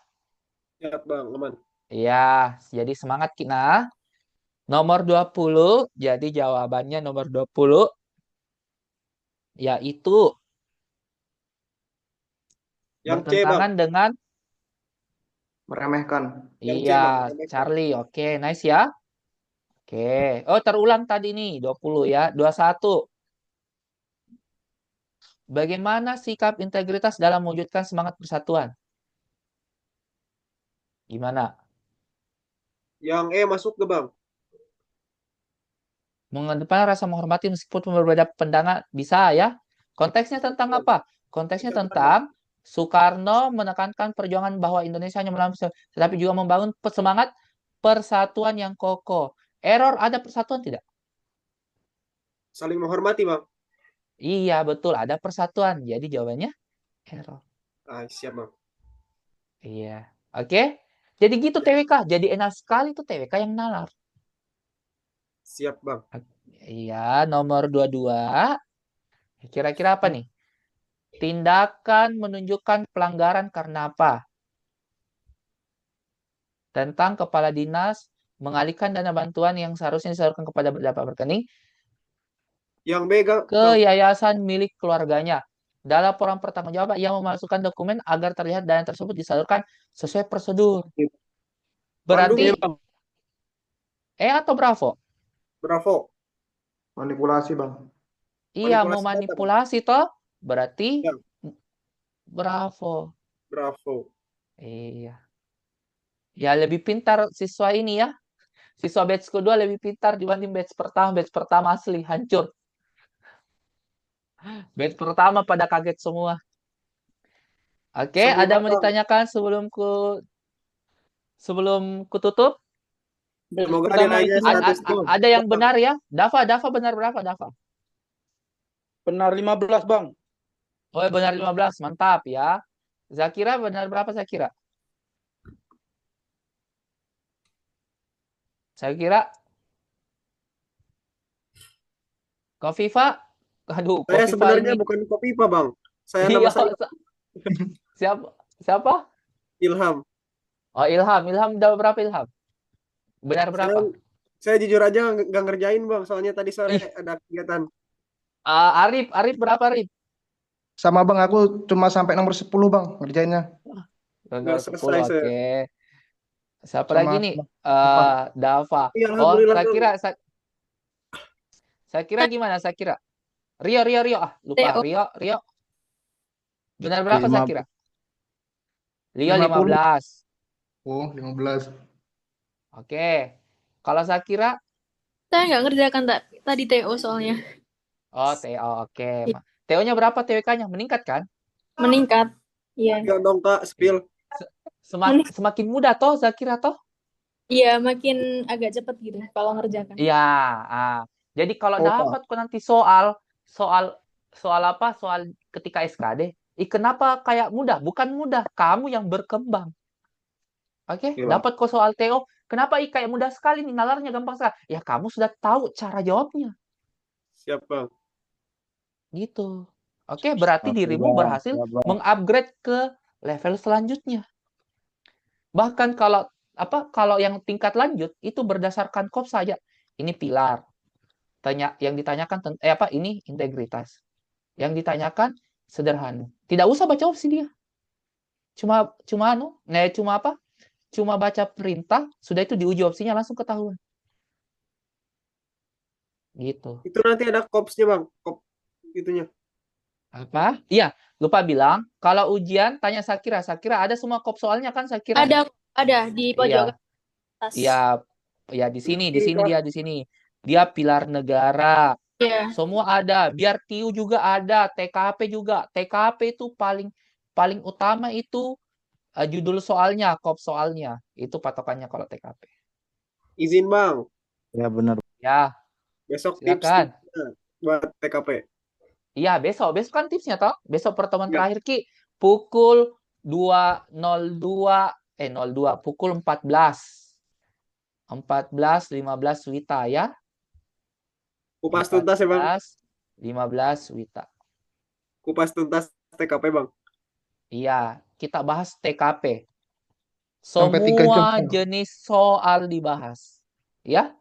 Siap Bang, aman. Ya, jadi semangat Kina. Nomor 20, jadi jawabannya nomor 20 yaitu Yang C Bang, bertentangan dengan Meremehkan. yang C iya, Bang, remehkan. Charlie. Oke, nice ya. Oke. Oh, terulang tadi nih, 20 ya. 21. Bagaimana sikap integritas dalam mewujudkan semangat persatuan? Gimana? Yang E masuk ke Bang. Mengedepankan rasa menghormati meskipun berbeda pandangan bisa ya. Konteksnya tentang apa? Konteksnya Bisa Bang. tentang Soekarno menekankan perjuangan bahwa Indonesia hanya melawan tetapi juga membangun semangat persatuan yang kokoh. Error ada persatuan tidak? Saling menghormati Bang. Iya, betul, ada persatuan. Jadi jawabannya error. Ah, siap Bang. Iya. Oke. Jadi gitu TWK. Jadi enak sekali tuh TWK yang nalar. Siap Bang. Iya, nomor 22. Kira-kira apa nih? Tindakan menunjukkan pelanggaran karena apa? Tentang kepala dinas mengalihkan dana bantuan yang seharusnya disalurkan kepada dapat rekening Yang B ke Bang. yayasan milik keluarganya. Dalam laporan pertanggungjawaban, ia memasukkan dokumen agar terlihat dana tersebut disalurkan sesuai prosedur. Bandung Berarti Bang. E atau Bravo? Bravo. Manipulasi, Bang. Iya, mau Manipulasi data, Bang. manipulasi toh. Berarti Ya. Bravo. Bravo. Iya. Ya, lebih pintar siswa ini ya. Siswa batch kedua lebih pintar dibanding batch pertama. Batch pertama asli, hancur. Batch pertama pada kaget semua. Oke, ada Sempurna mau Bang. ditanyakan sebelum ku tutup? Semoga Pertama nilainya itu 100 Bang. Ada yang benar ya? Dava benar berapa, Dava? benar 15 Bang. Oh, benar 15. Mantap ya. Zakira benar berapa Zakira? Saya kira Kofifa. Aduh, Saya Kofifa sebenarnya ini. bukan Kopipa Bang. Saya nama Iya, saya siapa? Siapa? Ilham. Oh, Ilham. Ilham dapat berapa Ilham? Benar Saya berapa? saya jujur aja nggak ngerjain Bang. Soalnya tadi sore Ih, ada kegiatan. Arif berapa Arif? Sama Bang, aku cuma sampai nomor 10 Bang ngerjainnya. Nggak Nomor 10, selesai saya. oke. Siapa lagi Sama nih? apa? Dava. Iya, Oh, alhamdulillah Bang. saya kira gimana? Saya kira Rio. Lupa Theo. Rio. Benar berapa saya kira? Rio 50. 15. Oh, 15. Oke. Kalau saya kira Saya nggak ngerjakan tadi TO soalnya. oh, Teo, oke. Teo-nya berapa TWK-nya? Meningkat kan? Meningkat. Iya. Ayo dong Kak, spill. Semakin mudah toh, Zakira toh? Iya, makin agak cepet gitu kalau ngerjakan. Iya. Jadi kalau Oh, dapat kok nanti soal apa? Soal ketika SKD, kenapa kayak mudah? Bukan mudah, kamu yang berkembang. Oke, Iya, Bang. dapat kok soal TO. Kenapa kayak mudah sekali nih, nalarnya gampang sekali. Ya kamu sudah tahu cara jawabnya. Siap Bang. Gitu. Oke, berarti Oke, dirimu Bang. berhasil Siap, Bang. mengupgrade ke level selanjutnya. Bahkan kalau yang tingkat lanjut itu berdasarkan kop saja. Ini pilar. Yang ditanyakan ini integritas. Yang ditanyakan sederhana. Tidak usah baca opsi dia. Cuma baca perintah, sudah itu diuji opsinya langsung ketahuan. Gitu. Itu nanti ada kopsnya Bang. Kop itunya. Apa? Iya, lupa bilang, kalau ujian tanya Sakira. Sakira ada semua kop soalnya kan Sakira? Ada di pojok Iya. atas. Iya, di sini Kiri, Kak. dia di sini. Dia pilar negara. Iya. Semua ada. Biar TIU juga ada, TKP juga. TKP itu paling utama itu judul soalnya, kop soalnya. Itu patokannya kalau TKP. Izin Bang. Ya, benar. Ya, Besok silakan. tipsnya buat TKP. Iya, besok kan tipsnya toh. Besok pertemuan Ya. terakhir Ki pukul 02 pukul 14:15 Wita ya. Kupas tuntas ya Bang. 14:15 Wita. Kupas tuntas TKP, Bang. Iya, kita bahas TKP. Sampai 3 jam. Semua jenis soal dibahas. Ya?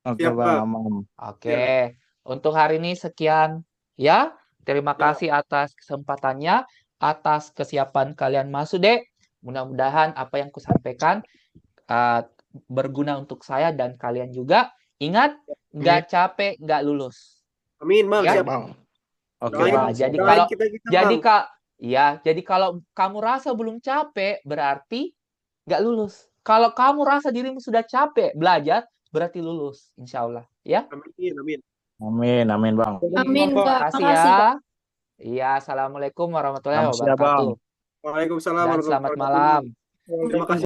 Oke Siap, Bang, Bang. aman. Oke. Untuk hari ini sekian. Ya, terima Ya. kasih atas kesempatannya, atas kesiapan kalian masuk, Dek. Mudah-mudahan apa yang kusampaikan berguna untuk saya dan kalian juga. Ingat, nggak capek, nggak lulus. Amin, Bang. Ya. Siap. Bang. Oke Doain, Bang. Jadi doain kalau kita-kita, jadi Bang. jadi kalau kamu rasa belum capek, berarti nggak lulus. Kalau kamu rasa dirimu sudah capek belajar, berarti lulus, insya Allah. Ya, Amin, amin. Amin, amin Bang. Amin, Bang. Kak. kasih Makasih, ya. Kak. Iya, assalamualaikum warahmatullahi Selamat siang, Bang. wabarakatuh. Waalaikumsalam Dan warahmatullahi selamat wabarakatuh. malam. Terima kasih.